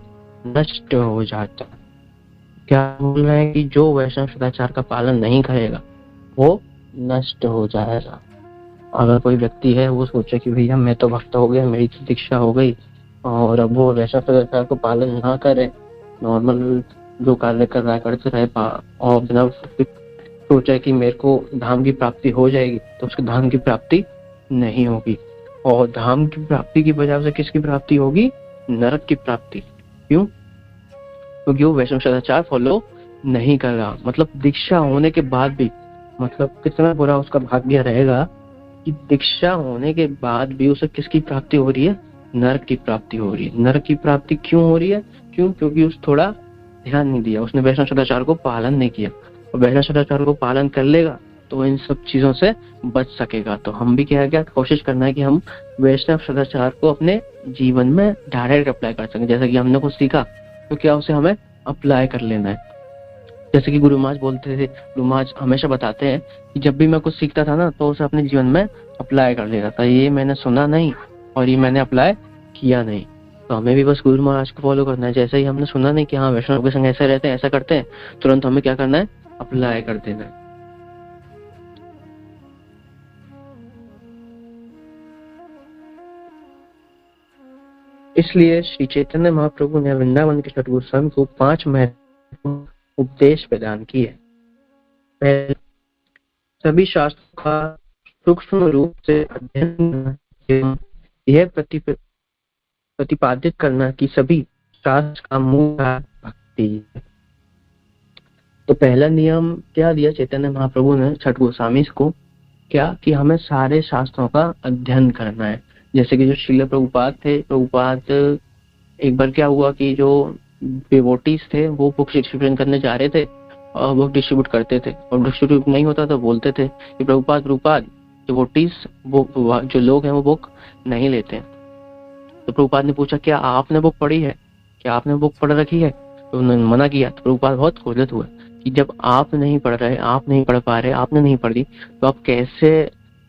नष्ट हो जाता है। क्या बोल रहे हैं कि जो वैष्णव सदाचार का पालन नहीं करेगा वो नष्ट हो जाएगा। अगर कोई व्यक्ति है वो सोचे कि भैया मैं तो भक्त हो गया, मेरी तो दीक्षा हो गई, और अब वो वैष्णव सदाचार को पालन ना करे, नॉर्मल जो कार्य कर रहा है करते रहे और बिना सोचा कि मेरे को धाम की प्राप्ति हो जाएगी, तो उसको धाम की प्राप्ति नहीं होगी। और धाम की प्राप्ति की वजह से किसकी प्राप्ति होगी? नरक की प्राप्ति। क्यों? क्योंकि वो वैष्णव सदाचार फॉलो नहीं कर रहा। मतलब दीक्षा होने के बाद भी, मतलब कितना बुरा उसका भाग्य रहेगा कि दीक्षा होने के बाद भी उसे किसकी प्राप्ति हो रही है? नरक की प्राप्ति हो रही है। नरक की प्राप्ति क्यों हो रही है? क्यों? क्योंकि उस थोड़ा ध्यान नहीं दिया, उसने वैष्णव सदाचार को पालन नहीं किया। और वैष्णव सदाचार को पालन कर लेगा तो इन सब चीजों से बच सकेगा। तो हम भी क्या कोशिश करना है कि हम वैष्णव सदाचार को अपने जीवन में डायरेक्ट अप्लाई कर सकें। जैसे कि हमने कुछ सीखा तो क्या उसे हमें अप्लाई कर लेना है। जैसे कि गुरु महाराज बोलते थे, गुरु महाराज हमेशा बताते हैं कि जब भी मैं कुछ सीखता था ना तो उसे अपने जीवन में अप्लाई कर लेता था। ये मैंने सुना नहीं और ये मैंने अप्लाई किया नहीं। तो हमें भी बस गुरु महाराज को फॉलो करना है। जैसे ही हमने सुना नहीं कि हाँ वैष्णव के संग ऐसे रहते हैं, ऐसा करते हैं, तुरंत हमें क्या करना है? अप्लाई कर देना है। इसलिए श्री चैतन्य महाप्रभु ने वृंदावन के छठ गोस्वामी को 5 महत्वपूर्ण उपदेश प्रदान किए। पहले, सभी शास्त्रों का सूक्ष्म रूप से अध्ययन एवं यह प्रतिपादित करना कि सभी शास्त्र का मूल भक्ति है। तो पहला नियम क्या दिया चैतन्य महाप्रभु ने छठ गोस्वामी को? क्या कि हमें सारे शास्त्रों का अध्ययन करना है। जैसे कि जो श्रील प्रभुपाद थे, प्रभुपाद एक बार क्या हुआ कि जो डिवोटीज थे वो बुक डिस्ट्रीब्यूशन करने जा रहे थे और बुक डिस्ट्रीब्यूट करते थे और डिस्ट्रीब्यूट नहीं होता तो बोलते थे कि प्रभुपाद डिवोटीज जो लोग हैं वो बुक नहीं लेते। तो प्रभुपाद ने पूछा क्या आपने बुक पढ़ी है, क्या आपने बुक पढ़ रखी है? तो उन्होंने मना किया। तो प्रभुपाद बहुत क्रोधित हुए कि जब आप नहीं पढ़ रहे, आप नहीं पढ़ पा रहे, आपने नहीं पढ़ी, तो आप कैसे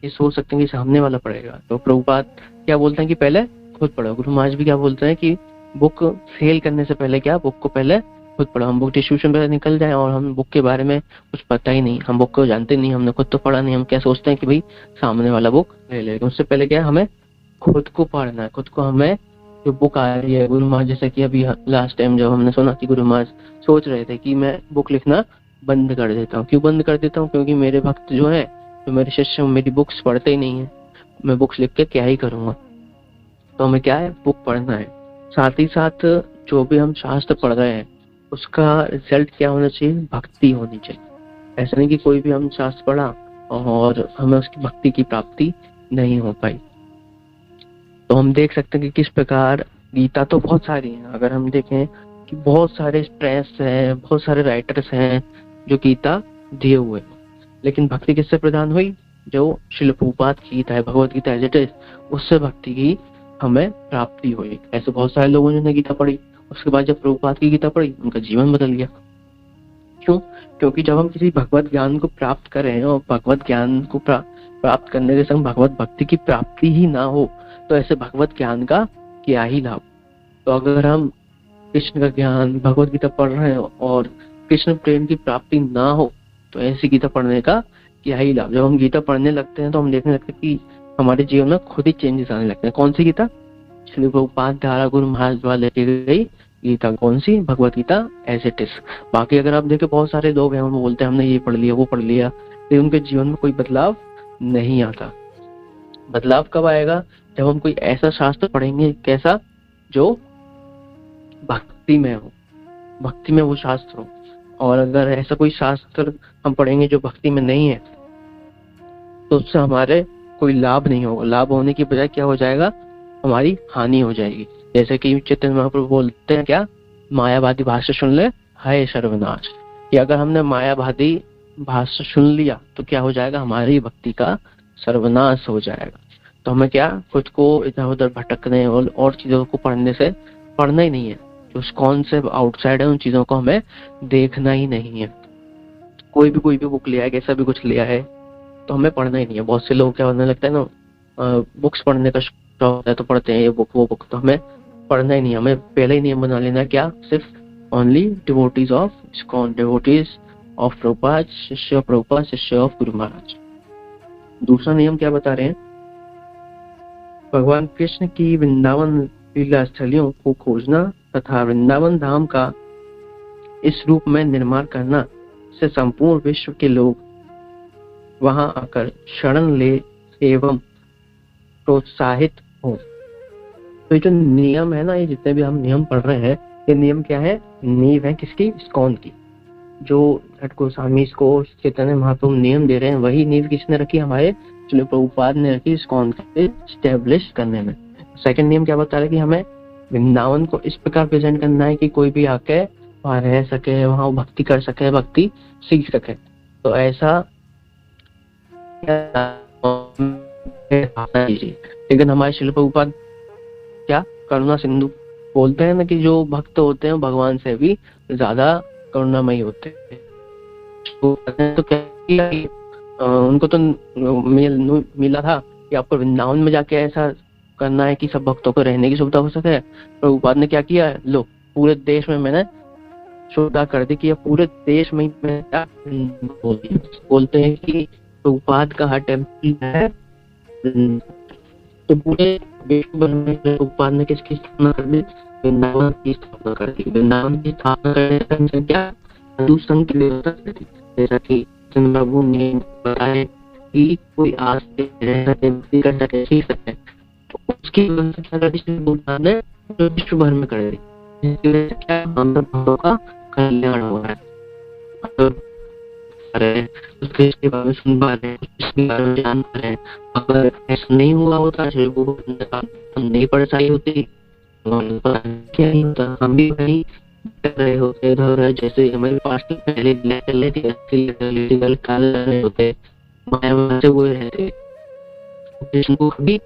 ये सोच सकते हैं कि सामने वाला पढ़ेगा? तो प्रभुपाद क्या बोलते हैं कि पहले खुद पढ़ो। गुरु महाराज भी क्या बोलते हैं कि बुक सेल करने से पहले क्या, बुक को पहले खुद पढ़ो। हम बुक डिस्ट्रीब्यूशन पे निकल जाए और हम बुक के बारे में कुछ पता ही नहीं, हम बुक को जानते नहीं, हमने खुद तो पढ़ा नहीं, हम क्या सोचते हैं कि भाई सामने वाला बुक ले लेगा। उससे पहले क्या हमें खुद को पढ़ना है। खुद को हमें जो बुक आ रही है, गुरु महाराज जैसे कि अभी लास्ट टाइम जब हमने सुना कि गुरु महाराज सोच रहे थे कि मैं बुक लिखना बंद कर देता हूँ। क्यों बंद कर देता हूँ? क्योंकि मेरे भक्त जो है, जो मेरे शिष्य मेरी बुक्स पढ़ते ही नहीं है, मैं बुक्स लिख के क्या ही करूंगा। तो हमें क्या है, बुक पढ़ना है। साथ ही साथ जो भी हम शास्त्र पढ़ रहे हैं उसका रिजल्ट क्या होना चाहिए? भक्ति होनी चाहिए। ऐसा नहीं कि कोई भी हम शास्त्र पढ़ा और हमें उसकी भक्ति की प्राप्ति नहीं हो पाई। तो हम देख सकते हैं कि किस प्रकार गीता तो बहुत सारी है, अगर हम देखें कि बहुत सारे प्रेस हैं, बहुत सारे राइटर्स हैं जो गीता दिए हुए, लेकिन भक्ति किससे प्रदान हुई? जो श्रील प्रभुपाद की गीता है, Bhagavad Gita as it is, उससे भक्ति की हमें प्राप्ति हुई। ऐसे बहुत सारे लोगों ने गीता पढ़ी उसके बाद जब प्रभुपाद की गीता पढ़ी, उनका जीवन बदल गया। क्यों? क्योंकि जब हम किसी भगवत ज्ञान को प्राप्त करें और भगवत ज्ञान को प्राप्त करने के संग भगवत भक्ति की प्राप्ति ही ना हो, तो ऐसे भगवत ज्ञान का क्या ही लाभ। तो अगर हम कृष्ण का ज्ञान, भगवत गीता पढ़ रहे हैं और कृष्ण प्रेम की प्राप्ति ना हो, तो ऐसी गीता पढ़ने का क्या ही लाभ। जब हम गीता पढ़ने लगते हैं तो हम देखने लगते हैं कि हमारे जीवन में खुद ही चेंजेस आने लगते हैं। कौन सी गीता? श्री प्रभुपाद द्वारा गुरु महाराज द्वारा लिखी गई गीता। कौन सी? Bhagavad Gita as it is. बाकी अगर आप देखें, बहुत सारे लोग हैं, वो बोलते हैं हमने ये पढ़ लिया, वो पढ़ लिया, लेकिन उनके जीवन में कोई बदलाव नहीं आता। बदलाव कब आएगा? जब हम कोई ऐसा शास्त्र पढ़ेंगे, कैसा? जो भक्ति में हो, भक्ति में वो शास्त्र हो। और अगर ऐसा कोई शास्त्र हम पढ़ेंगे जो भक्ति में नहीं है, तो उससे हमारे कोई लाभ नहीं होगा। लाभ होने की बजाय क्या हो जाएगा? हमारी हानि हो जाएगी। जैसे कि चैतन्य महाप्रभु बोलते हैं क्या? मायावादी भाष्य सुन ले, हाय सर्वनाश। कि अगर हमने मायावादी भाष्य सुन लिया तो क्या हो जाएगा? हमारी भक्ति का सर्वनाश हो जाएगा। तो हमें क्या, खुद को इधर उधर भटकने और चीजों को पढ़ने से पढ़ना ही नहीं है। जो कौन से आउटसाइड है, उन चीजों को हमें देखना ही नहीं है। कोई भी बुक लिया है, कैसा भी कुछ लिया है, तो हमें पढ़ना ही नहीं है। बहुत से लोग क्या होने लगता है ना, बुक्स पढ़ने का शौक है तो पढ़ते हैं, ये बुक वो बुक, तो हमें पढ़ना ही नहीं है। हमें पहले ही नियम बना लेना, क्या? सिर्फ only devotees of ISKCON, devotees of Prabhupada, शिष्य ऑफ प्रभुपाद, शिष्य ऑफ गुरु महाराज। दूसरा नियम क्या बता रहे हैं? भगवान कृष्ण की वृंदावन लीला स्थलियों को खोजना तथा वृंदावन धाम का इस रूप में निर्माण करना से संपूर्ण विश्व के लोग वहां आकर शरण ले एवं प्रोत्साहित हो। तो ये जो नियम है ना, ये जितने भी हम नियम पढ़ रहे हैं, ये नियम क्या है? नींव है किसकी? इस्कॉन की। जो छठ गोस्वामी को चैतन्य महाप्रभु नियम दे रहे हैं, वही नींव किसने रखी? हमारे श्रील प्रभुपाद ने रखी इस्कॉन को एस्टेब्लिश करने में। सेकंड नियम क्या बता रहे कि हमें वृंदावन को इस प्रकार प्रेजेंट करना है कि कोई भी आके वहां रह सके, वहां भक्ति कर सके, भक्ति सीख सके। तो ऐसा लेकिन हमारे श्रील प्रभुपाद क्या करुणा सिंधु बोलते हैं ना कि जो भक्त होते हैं भगवान से भी ज्यादा करुणामयी होते हैं। तो क्या किया, उनको तो मिला था कि आपको वृंदावन में जाके ऐसा करना है कि सब भक्तों को रहने की सुविधा हो सके। प्रभुपाद ने क्या किया? लो, पूरे देश में मैंने सुविधा कर दी कि पूरे देश में बोलते हैं कि प्रभुपाद का हर टेम्पल है। तो पूरे विश्व भर में प्रभुपाद ने किसकी स्थापना कर दी? वृंदावन की स्थापना कर दी। वृंदावन की स्थापना करने से क्या? हिंदू संघ की व्यवस्था कर दी। जैसा कि प्रभु ने बताया कि कोई आज रह सके, भक्ति कर सके, सीख सके, तो उसकी व्यवस्था ने विश्व भर में कर दी। जिसकी वजह से क्या? हम भक्तों का कल्याण हो रहा है। उसके बारे में सुन पा रहे हैं, उसके बारे में जान पा रहे हैं। अगर ऐसा नहीं हुआ होता, नहीं पढ़ाई होती, क्या नहीं होता, हम भी कहीं कर रहे होते इधर। जैसे हमारे पास पहले चल रही थी, काले रहे होते, माया से वो रहते, कृष्ण को कभी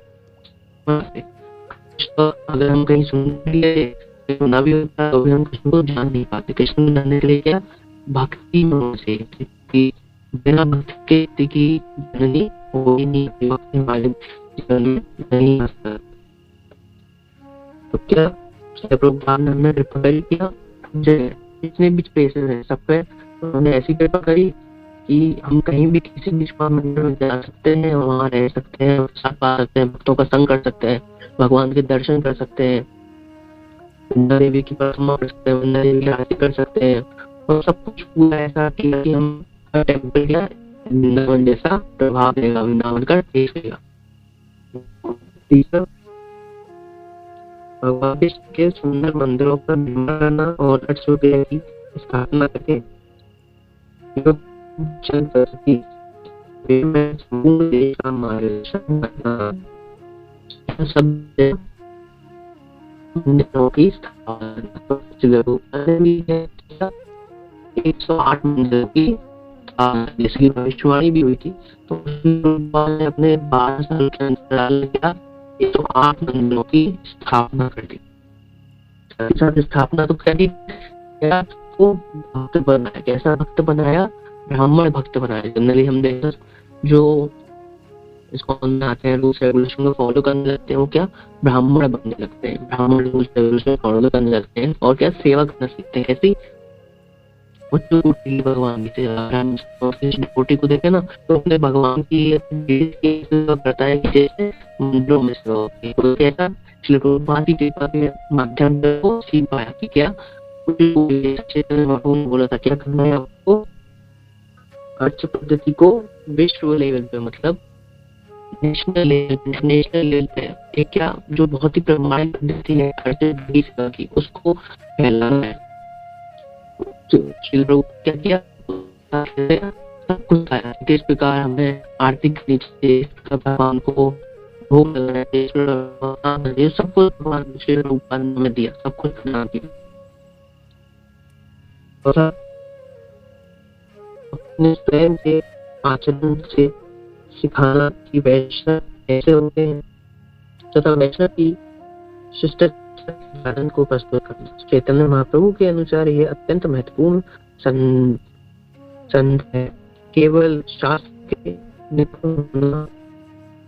अगर हम कहीं सुनना भी होता तो भी हम कृष्ण को जान नहीं पाते। कृष्ण को जानने के लिए क्या? भक्ति में होना चाहिए कि बिना भक्ति के की जननी हो ही नहीं, भक्ति हमारे जीवन में नहीं आ सकता। तो क्या प्रभुपाद ने हमें प्रिपेयर किया? जितने भी स्पेसेस हैं सब पे उन्होंने ऐसी कृपा करी कि हम कहीं भी किसी भी मंदिर में जा सकते हैं, वहाँ रह सकते हैं, साथ पा सकते हैं, भक्तों का संग कर सकते हैं, भगवान के दर्शन कर सकते हैं, वृंदा देवी की प्रार्थना कर सकते हैं, वृंदा देवी की आरती कर सकते हैं, और सब कुछ पूरा ऐसा किया कि हम हर टेम्पल का वृंदावन जैसा प्रभाव देगा, वृंदावन का टेस्ट देगा। तीसरा, भगवान कृष्ण के सुंदर मंदिरों का निर्माण करना और अक्षोभ्य की स्थापना करके संपूर्ण देश का मार्गदर्शन करना, सब की स्थापना भी है। 108 मंदिरों की जिसकी भविष्यवाणी भी हुई थी, तो ने अपने 12 साल के अंतराल क्या 108 मंदिरों की स्थापना कर दी। साथ स्थापना तो करी, क्या को भक्त बनाया, कैसा भक्त बनाया, ब्राह्मण भक्त बनाया। जनरली हम देखते जो इसको में आते हैं, रूल्स रेगुलेशन को फॉलो करने लगते हैं, वो क्या ब्राह्मण बनने लगते हैं, ब्राह्मण रूल्स रेगुलेशन फॉलो करने लगते हैं और क्या सेवा करना सीखते हैं। कैसी भगवान की डिवोटी को देखे ना तो अपने भगवान की सेवा करता है कि जैसे मंदिरों में सेवा होती है। तो कैसा श्री प्रभुपाद की कृपा के माध्यम से वो सीख पाया कि क्या बोला था क्या करना है आपको, अर्च पद्धति को विश्व लेवल पे मतलब नेशनल लेवल पे एक क्या जो बहुत ही प्रमाणित पद्धति है अर्च सेवा की, उसको फैलाना है। क्या किया, सब कुछ खाया, किस प्रकार हमें आर्थिक नीचे भगवान को भोग लगाना है, सब कुछ भगवान श्री रूपान में दिया, सब कुछ प्रदान किया। अपने स्वयं के आचरण से सिखाना कि वैष्णव ऐसे होते हैं तथा वैष्णव की शिष्ट साधन को प्रस्तुत करना। चैतन्य महाप्रभु के अनुसार यह अत्यंत महत्वपूर्ण संत है। केवल शास्त्र के इतना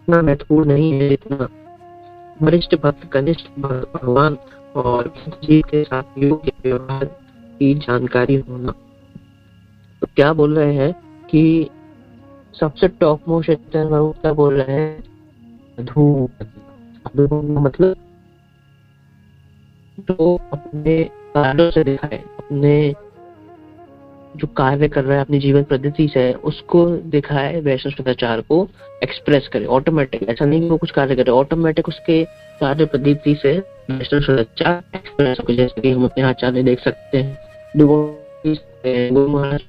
महत्वपूर्ण नहीं है जितना वरिष्ठ भक्त कनिष्ठ भगवान और जीव के साथ योग के व्यवहार की जानकारी होना। तो क्या बोल रहे हैं कि सबसे टॉप मोस्ट चैतन्य महाप्रभु क्या बोल रहे हैं, मतलब तो अपने कार्यों से दिखाए, अपने जो कार्य कर रहा है अपनी जीवन पद्धति से उसको दिखाए, वैष्णव सदाचार को एक्सप्रेस करे ऑटोमेटिक। ऐसा नहीं कि वो कुछ कार्य करे, ऑटोमेटिक उसके कार्य पद्धति से वैष्णव सदाचार एक्सप्रेस हो। जैसे कि हम अपने आचार्य देख सकते हैं, गुरु महाराज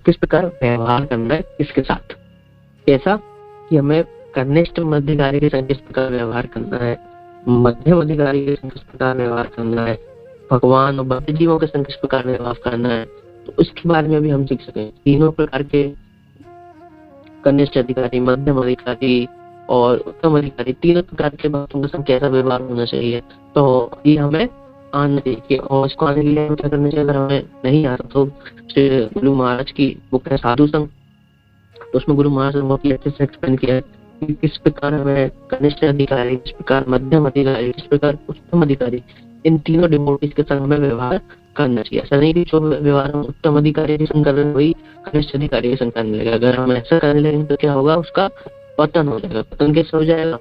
किस प्रकार व्यवहार करना है किसके साथ, कैसा कि हमें कनिष्ठ मध्यकारी के संग किस प्रकार व्यवहार करना है, मध्यम अधिकारी के संग किस प्रकार व्यवहार करना है, भगवान और भक्त जीवों के संग किस प्रकार व्यवहार करना है। तो उसके बारे में भी हम सीख सकें। तीनों प्रकार के कनिष्ठ अधिकारी, मध्यम अधिकारी और उत्तम अधिकारी, तीनों प्रकार के भक्तों के संग कैसा व्यवहार होना चाहिए। तो ये हमें आने चाहिए और इसको आने के लिए हमें क्या करना चाहिए। अगर हमें नहीं आता तो गुरु महाराज की बुक है साधु संघ, तो उसमें गुरु महाराज ने बहुत अच्छे से एक्सप्लेन किया है कि किस प्रकार हमें कनिष्ठ अधिकारी, किस प्रकार मध्यम अधिकारी, किस प्रकार उत्तम अधिकारी, इन तीनों डिवोटीज के संग हमें व्यवहार करना चाहिए। ऐसा नहीं कि जो व्यवहार हम उत्तम अधिकारी के संग कर रहे हैं वही कनिष्ठ अधिकारी के संग करने लगेगा। अगर हम ऐसा करने लगेंगे तो क्या होगा, उसका पतन हो जाएगा। पतन कैसे हो जाएगा,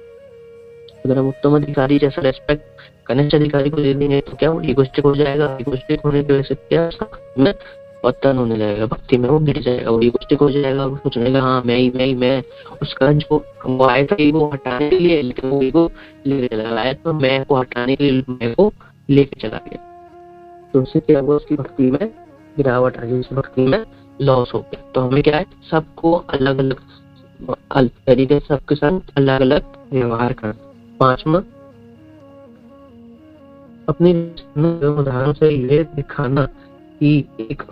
अगर हम उत्तम अधिकारी जैसा रेस्पेक्ट कनिष्ठ अधिकारी को दे देंगे तो क्या इगोइस्टिक हो जाएगा। इगोइस्टिक होने की वजह से क्या में पतन होने लगेगा, भक्ति में वो गिर जाएगा, वो इगोइस्टिक हो जाएगा, वो सोचने हाँ मैं उसका जो वो आया था ईगो हटाने के लिए, लेकिन वो ईगो लेके चला आया तो मैं को हटाने के लिए मैं को लेके चला गया। तो उससे क्या हुआ, उसकी भक्ति में गिरावट आ गई, उसकी भक्ति में लॉस हो गया। तो हमें क्या है, सबको अलग अलग तरीके से सबके साथ अलग अलग व्यवहार करना। पांचवा, अपने उदाहरण से ये दिखाना कि एक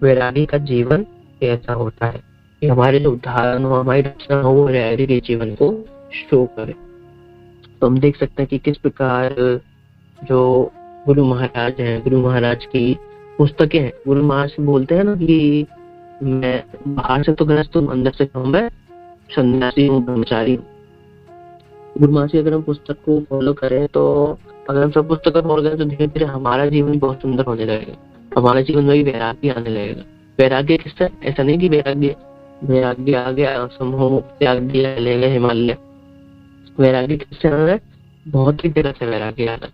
वैरागी का जीवन कैसा होता है, कि हमारे जो उदाहरण हो, हमारी रचना हो, वो वैरागी के जीवन को शो करे। तो हम देख सकते हैं कि किस प्रकार जो गुरु महाराज हैं, गुरु महाराज की पुस्तकें हैं, गुरु महाराज बोलते हैं ना कि मैं बाहर से तो ग्रस्त हूँ, अंदर से मैं सन्यासी हूँ, ब्रह्मचारी हूँ। गुरु महाराज की अगर हम पुस्तक को फॉलो करें, तो अगर हम सब पुस्तक फॉलो करें तो धीरे धीरे हमारा जीवन बहुत सुंदर होने लगेगा, हमारे जीवन में भी वैराग्य आने लगेगा। वैराग्य किससे, ऐसा नहीं कि वैराग्य आ गया समूह त्याग दिया ले गए हिमालय। वैराग्य किससे आ रहा है, बहुत ही जगह से वैराग्य आ रहा है,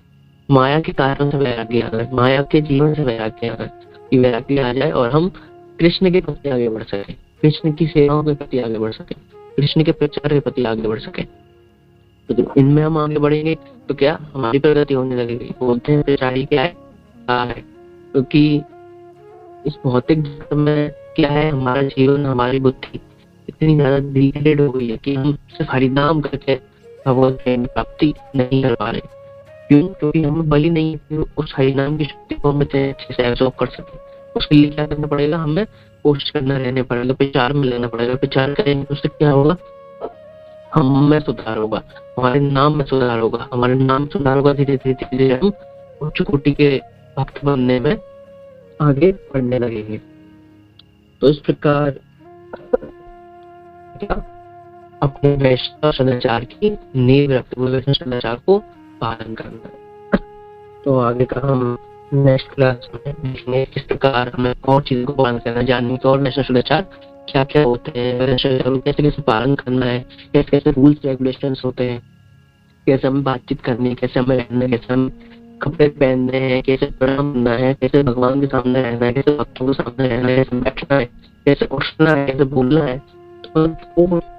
माया के कारण से वैराग्य आ रहा है, माया के जीवन से वैराग्य आ रहा है। कि वैराग्य आ जाए और हम कृष्ण के प्रति आगे बढ़ सके, कृष्ण की सेवाओं के प्रति आगे बढ़ सके, कृष्ण के प्रचार के प्रति आगे बढ़ सके। तो इनमें हम आगे बढ़ेंगे तो क्या हमारी प्रगति होने लगेगी। बोलते हैं प्रचारी क्या है, क्योंकि इस भौतिक जगत में क्या है, हमारा जीवन, हमारी बुद्धि इतनी ज्यादा डिग्रेड हो गई है कि हम सिर्फ हरिनाम करके भगवत प्रेम प्राप्ति नहीं कर पा रहे। क्यों, क्योंकि हमें बलि नहीं, उस हरिनाम की शक्ति को हम अच्छे से एब्जॉर्ब कर सके। उसके लिए क्या करना पड़ेगा, हमें कोशिश करना रहने पड़ेगा, विचार में लेना पड़ेगा। विचार करेंगे तो उससे क्या होगा, हम में सुधार होगा, हमारे नाम में सुधार होगा, हमारे नाम सुधार होगा। धीरे धीरे धीरे धीरे हम उच्च कोटि के भक्त बनने में आगे बढ़ने लगेंगे। तो इस प्रकार क्या अपने वैष्णव सदाचार की नींव रखते हुए वैष्णव सदाचार को पालन करना है। तो आगे का हम नेक्स्ट क्लास में देखेंगे किस प्रकार हमें कौन चीजों को पालन करना, जानने के और वैष्णव सदाचार क्या क्या होते हैं, वैष्णव सदाचार को कैसे कैसे पालन करना है, कैसे कैसे रूल्स रेगुलेशंस होते हैं, कैसे हमें बातचीत करनी है, कैसे हमें रहना है, कैसे हम कपड़े पहनने हैं, कैसे प्रणाम करना है, कैसे भगवान के सामने रहना है, कैसे भक्तों के सामने रहना है, कैसे बैठना है, कैसे उठना है, कैसे बोलना है। तो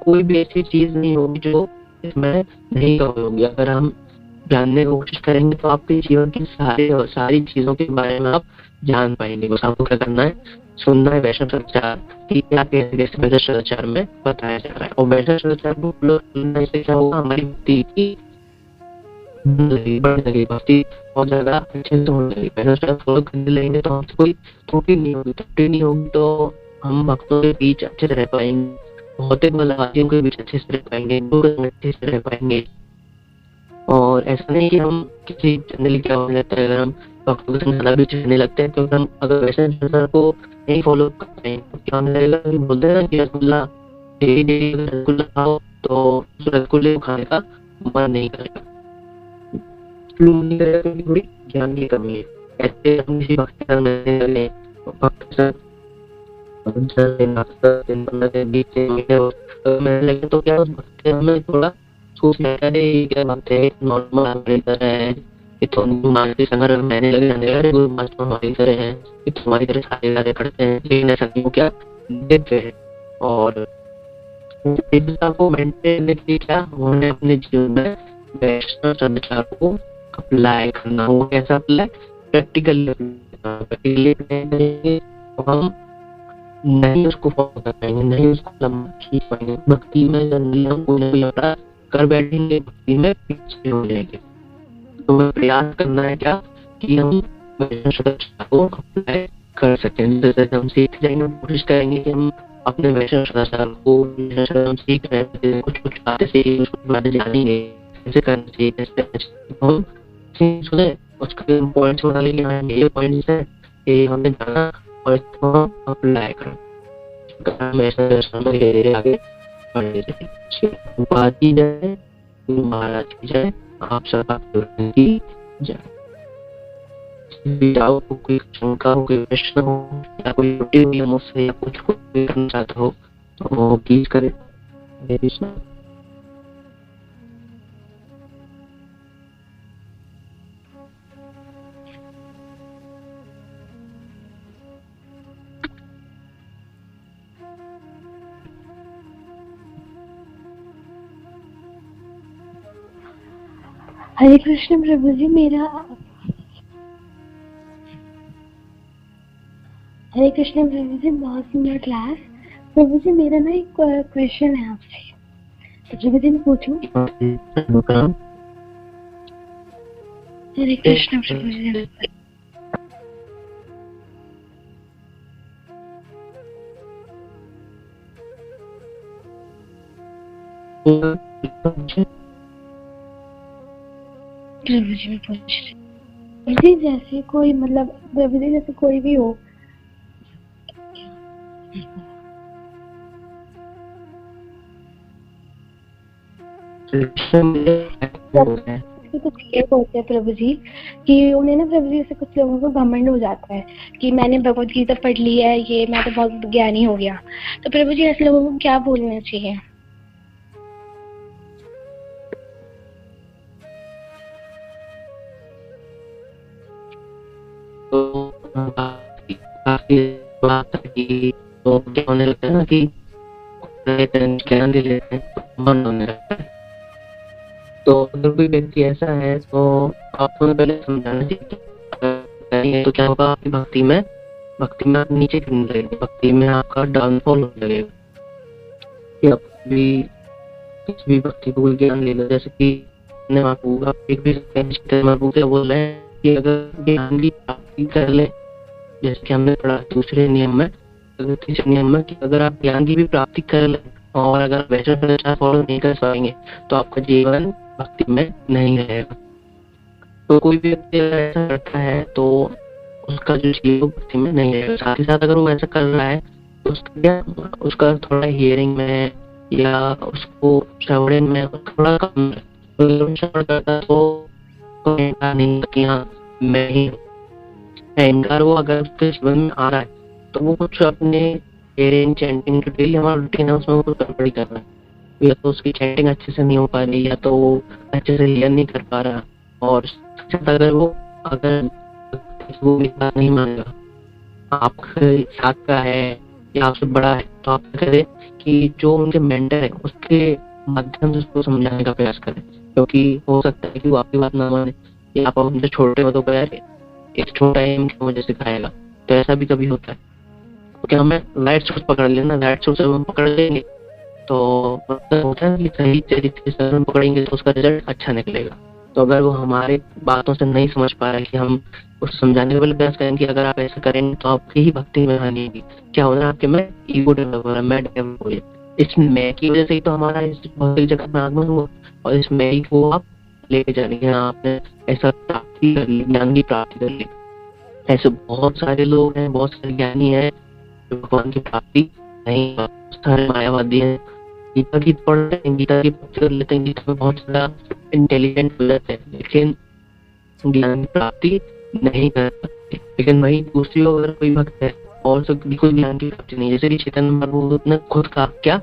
कोई भी ऐसी चीज नहीं होगी जो इसमें नहीं कवर होगी। अगर हम जानने की कोशिश करेंगे तो आपके जीवन की सारी चीजों के बारे में आप जान पाएंगे। बस आपको क्या करना है, सुनना है वैष्णव सदाचार कि क्या कैसे कैसे वैष्णव सदाचार में बताया जा रहा है। और वैष्णव सदाचार को फॉलो करने से क्या होगा, हमारी भक्ति की बढ़ने लगी, भक्ति बहुत ज्यादा अच्छे से होने लगी। वैष्णव सदाचार फॉलो करने लगेंगे तो हमसे कोई त्रुटि नहीं होगी, तो हम भक्तों के बीच अच्छे से रह पाएंगे, भौतिक बलवासियों के बीच अच्छे से रह पाएंगे, अच्छे से रह पाएंगे। और ऐसा नहीं कि हम किसी जनरली क्या होने लगता है, अगर हम भक्तों के संग ज्यादा भी चढ़ने लगते हैं, क्योंकि हम अगर वैसे सदाचार को नहीं फॉलो करते हैं तो क्या होने लगेगा कि बोलते हैं ना कि रसगुल्ला डेली रसगुल्ला खाओ तो रसगुल्ले को खाने का मन नहीं करेगा, नहीं करेगा, क्योंकि थोड़ी ज्ञान की कमी है। ऐसे हम किसी भक्त के संग रहने लगे, भक्त लगे तो क्या उस भक्त हमें थोड़ा सोचना है, क्या बात है, नॉर्मल हमारी तरह है, ये तो मानसिक संघर्ष रहने लगे, गुरु मास्टर हमारी तरह है, ये तुम्हारी तरह सारे कार्य करते हैं, लेकिन ऐसा क्यों क्या देखते हैं। और को मेंटेन करने के लिए क्या उन्होंने अपने जीवन में वैष्णव सदाचार को अप्लाई करना हो। कैसा अप्लाई, प्रैक्टिकली करेंगे तो हम नहीं उसको फॉलो कर पाएंगे, नहीं उसको लंबा खींच पाएंगे। भक्ति में जनरली हम कोई ना कोई अपराध कर बैठेंगे, भक्ति में पीछे हो जाएंगे। तो हमें प्रयास करना है क्या कि हम वैष्णव सदाचार को अप्लाई कर सकें। जैसे हम सीख जाएंगे, कोशिश करेंगे कि हम अपने वैष्णव सदाचार को हम सीख रहे हैं, कुछ कुछ बातें सीखेंगे, कुछ बातें जानेंगे, कैसे करना चाहिए, कैसे हम सुने उसके पॉइंट्स बना लेंगे, ये पॉइंट्स है, ये हमने जाना और इसको हम अप्लाई करें। आगे बढ़े जाए, महाराज की जाए, आप सब की जाए। कोई शंका हो, कोई प्रश्न हो या कोई त्रुटि हुई है मुझसे या कुछ करना चाहता हो तो प्लीज करें। हरे कृष्णा। हरे कृष्ण प्रभु जी, हरे कृष्ण प्रभु जी, बहुत सुंदर क्लास। प्रभु जी मेरा ना एक क्वेश्चन है आपसे, तो प्रभु जी मैं पूछूं? हरे कृष्ण प्रभु जी। प्रभु जी मैं पूछ रही, जैसे कोई मतलब प्रभु जी जैसे कोई भी हो, कुछ ये बोलते हैं प्रभु जी कि उन्हें ना प्रभु जी, जैसे कुछ लोगों को घमंड हो जाता है कि मैंने भगवत गीता पढ़ ली है, ये मैं तो बहुत ज्ञानी हो गया। तो प्रभु जी ऐसे लोगों को क्या बोलना चाहिए? तो क्या होने लगता है ना कि ज्ञान ले लेते हैं, मन होने लगता है। तो अगर कोई व्यक्ति ऐसा है तो आपको पहले समझाना चाहिए, तो क्या होगा, आपकी भक्ति में आप नीचे गिरने लगेंगे, भक्ति में आपका डाउनफॉल होने लगेगा। कि आप भी किसी भी भक्ति को ज्ञान ले लो, जैसे कि क्या बोल रहे हैं कि अगर ज्ञान की प्राप्ति कर ले, जैसे कि हमने पढ़ा दूसरे नियम में इस नियम में कि अगर आप ज्ञान की भी प्राप्ति कर लें और अगर वैष्णव सदाचार फॉलो नहीं कर पाएंगे तो आपका जीवन भक्ति में नहीं रहेगा। तो कोई भी व्यक्ति अगर ऐसा करता है तो उसका जो जीवन भक्ति में नहीं रहेगा। साथ ही साथ अगर वो ऐसा कर रहा है तो उसका क्या, उसका थोड़ा हियरिंग में या उसको श्रवण में थोड़ा कम है। तो श्रवण करता तो इनकार नहीं कि हाँ मैं ही इनकार वो अगर उसके जीवन में आ रहा है तो वो कुछ अपने हेयरिंग चैंटिंग जो डेली हमारा रूटीन है उसमें वो कुछ गड़बड़ी कर रहा है, या तो उसकी चैंटिंग अच्छे से नहीं हो पा रही या तो वो अच्छे से लियन नहीं कर पा रहा। और अगर वो बात नहीं मानेगा, आपके साथ का है या आपसे बड़ा है, तो आप क्या करें कि जो उनके मेंटर है उसके माध्यम से उसको समझाने का प्रयास करें, क्योंकि हो सकता है कि वो आपकी बात ना माने या आप उनसे छोटे हो तो यार एक छोटा है मुझे सिखाएगा, तो ऐसा भी कभी होता है। तो क्या हमें राइट सोर्स पकड़ लेना, राइट सोर्स हम पकड़ लेंगे तो मतलब होता है कि सही तरीके से हम पकड़ेंगे तो उसका रिजल्ट अच्छा निकलेगा। तो अगर वो हमारे बातों से नहीं समझ पा रहा है कि हम उसको समझाने का प्रयास करेंगे कि अगर आप ऐसा करेंगे तो आपकी ही भक्ति में हानि होगी। क्या होना आपके में ईगो डेवलप हो रहा है, मैं डेवलप हो रही। इस मैं की वजह से ही तो हमारा इस भौतिक जगत में आगमन हुआ और इस मैं को आप लेके जाएंगे। आपने ऐसा प्राप्ति कर ली, ज्ञान की प्राप्ति कर ली। ऐसे बहुत सारे लोग हैं, बहुत सारे ज्ञानी हैं जो भगवान की प्राप्ति नहीं, सारे मायावादी हैं। गीता की पढ़ते हैं, गीता की प्राप्ति कर लेते हैं, गीता में बहुत सारा इंटेलिजेंट हो जाते हैं लेकिन ज्ञान की प्राप्ति नहीं कर सकते। लेकिन वही दूसरी ओर अगर कोई भक्त है और कोई ज्ञान की प्राप्ति नहीं, जैसे कि चैतन्य महाप्रभु ने खुद कहा क्या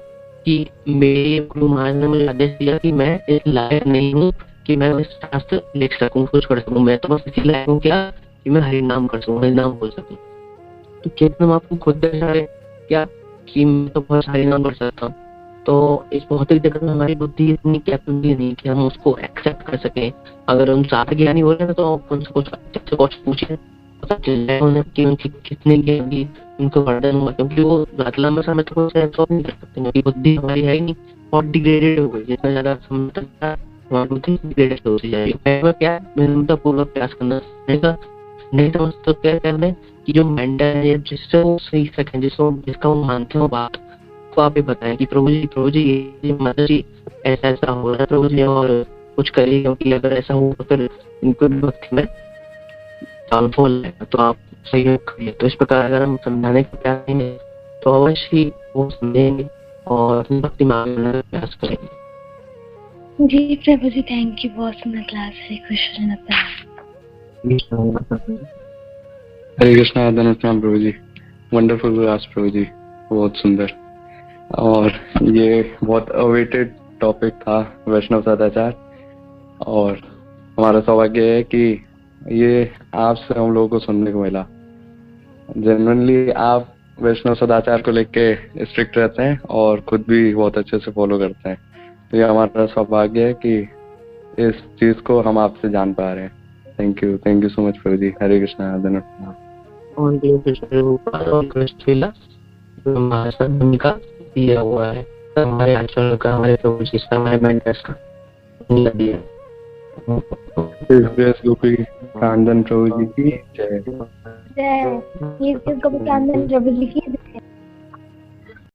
कि मेरे गुरु महाराज ने मुझे आदेश दिया कि मैं इस लायक नहीं हूँ कि मैं इस शास्त्र लिख सकूं, कुछ कर सकूं, मैं तो बस इसी लायक हूँ क्या कि मैं हरि नाम कर सकूं, हरि नाम बोल सकूं। तो चैतन्य महाप्रभु खुद दर्शा रहे क्या कि मैं तो बस हरि नाम कर सकता हूँ। तो इस भौतिक जगत में हमारी बुद्धि इतनी कैपेबिलिटी नहीं कि हम उसको एक्सेप्ट कर सकें। अगर हम साथ ज्ञानी हो रहे हैं तो उनसे कुछ अच्छे से कुछ पूछे, पता चल जाए उन्हें कि उनकी कितनी ज्ञान की उनको वर्धन हुआ, क्योंकि वो लंबे समय तक उसे एब्सॉर्ब नहीं कर सकते क्योंकि बुद्धि हमारी है ही नहीं, बहुत डिग्रेडेड हो गई। जितना ज्यादा समय तक हमारी बुद्धि डिग्रेडेड होती जाएगी। क्या निरंतर पूर्वक प्रयास करना रहेगा, नहीं समझ तो क्या कर लें कि जो मेंटर है जिससे वो सीख सकें, जिसका वो मानते हो बात को आप ही बताएं कि प्रभु जी ये माता जी ऐसा ऐसा हो रहा है प्रभु जी और कुछ करिए, क्योंकि अगर ऐसा हो तो फिर इनको भक्ति में डाउनफॉल है, तो आप सहयोग करिए। तो इस प्रकार अगर हम समझाने का प्रयास करेंगे तो अवश्य ही वो समझेंगे और अपनी भक्ति में आगे बढ़ने का प्रयास करेंगे। जी प्रभु जी, थैंक यू, बहुत सुंदर क्लास है। कृष्ण हरे कृष्णा, धन्यवाद प्रभु जी, वंडरफुल क्लास प्रभु जी, बहुत सुंदर। और ये बहुत अवेटेड टॉपिक था वैष्णव सदाचार, और हमारा सौभाग्य है कि ये आपसे हम लोगों को सुनने को मिला। जनरली आप वैष्णव सदाचार को लेके स्ट्रिक्ट रहते हैं और खुद भी बहुत अच्छे से फॉलो करते हैं, तो ये हमारा सौभाग्य है कि इस चीज को हम आपसे जान पा रहे हैं। थैंक यू सो मच प्रभु जी। हरे कृष्णा, धन्यवाद। हमारे साथ भूमिका दिया हुआ है, हमारे आचरण का, हमारे प्रभु जी का, हमारे मेंटर्स का दिया। गोपी कांदन प्रभु जी की जय। जय। ये गोपी कांदन प्रभु जी की जय।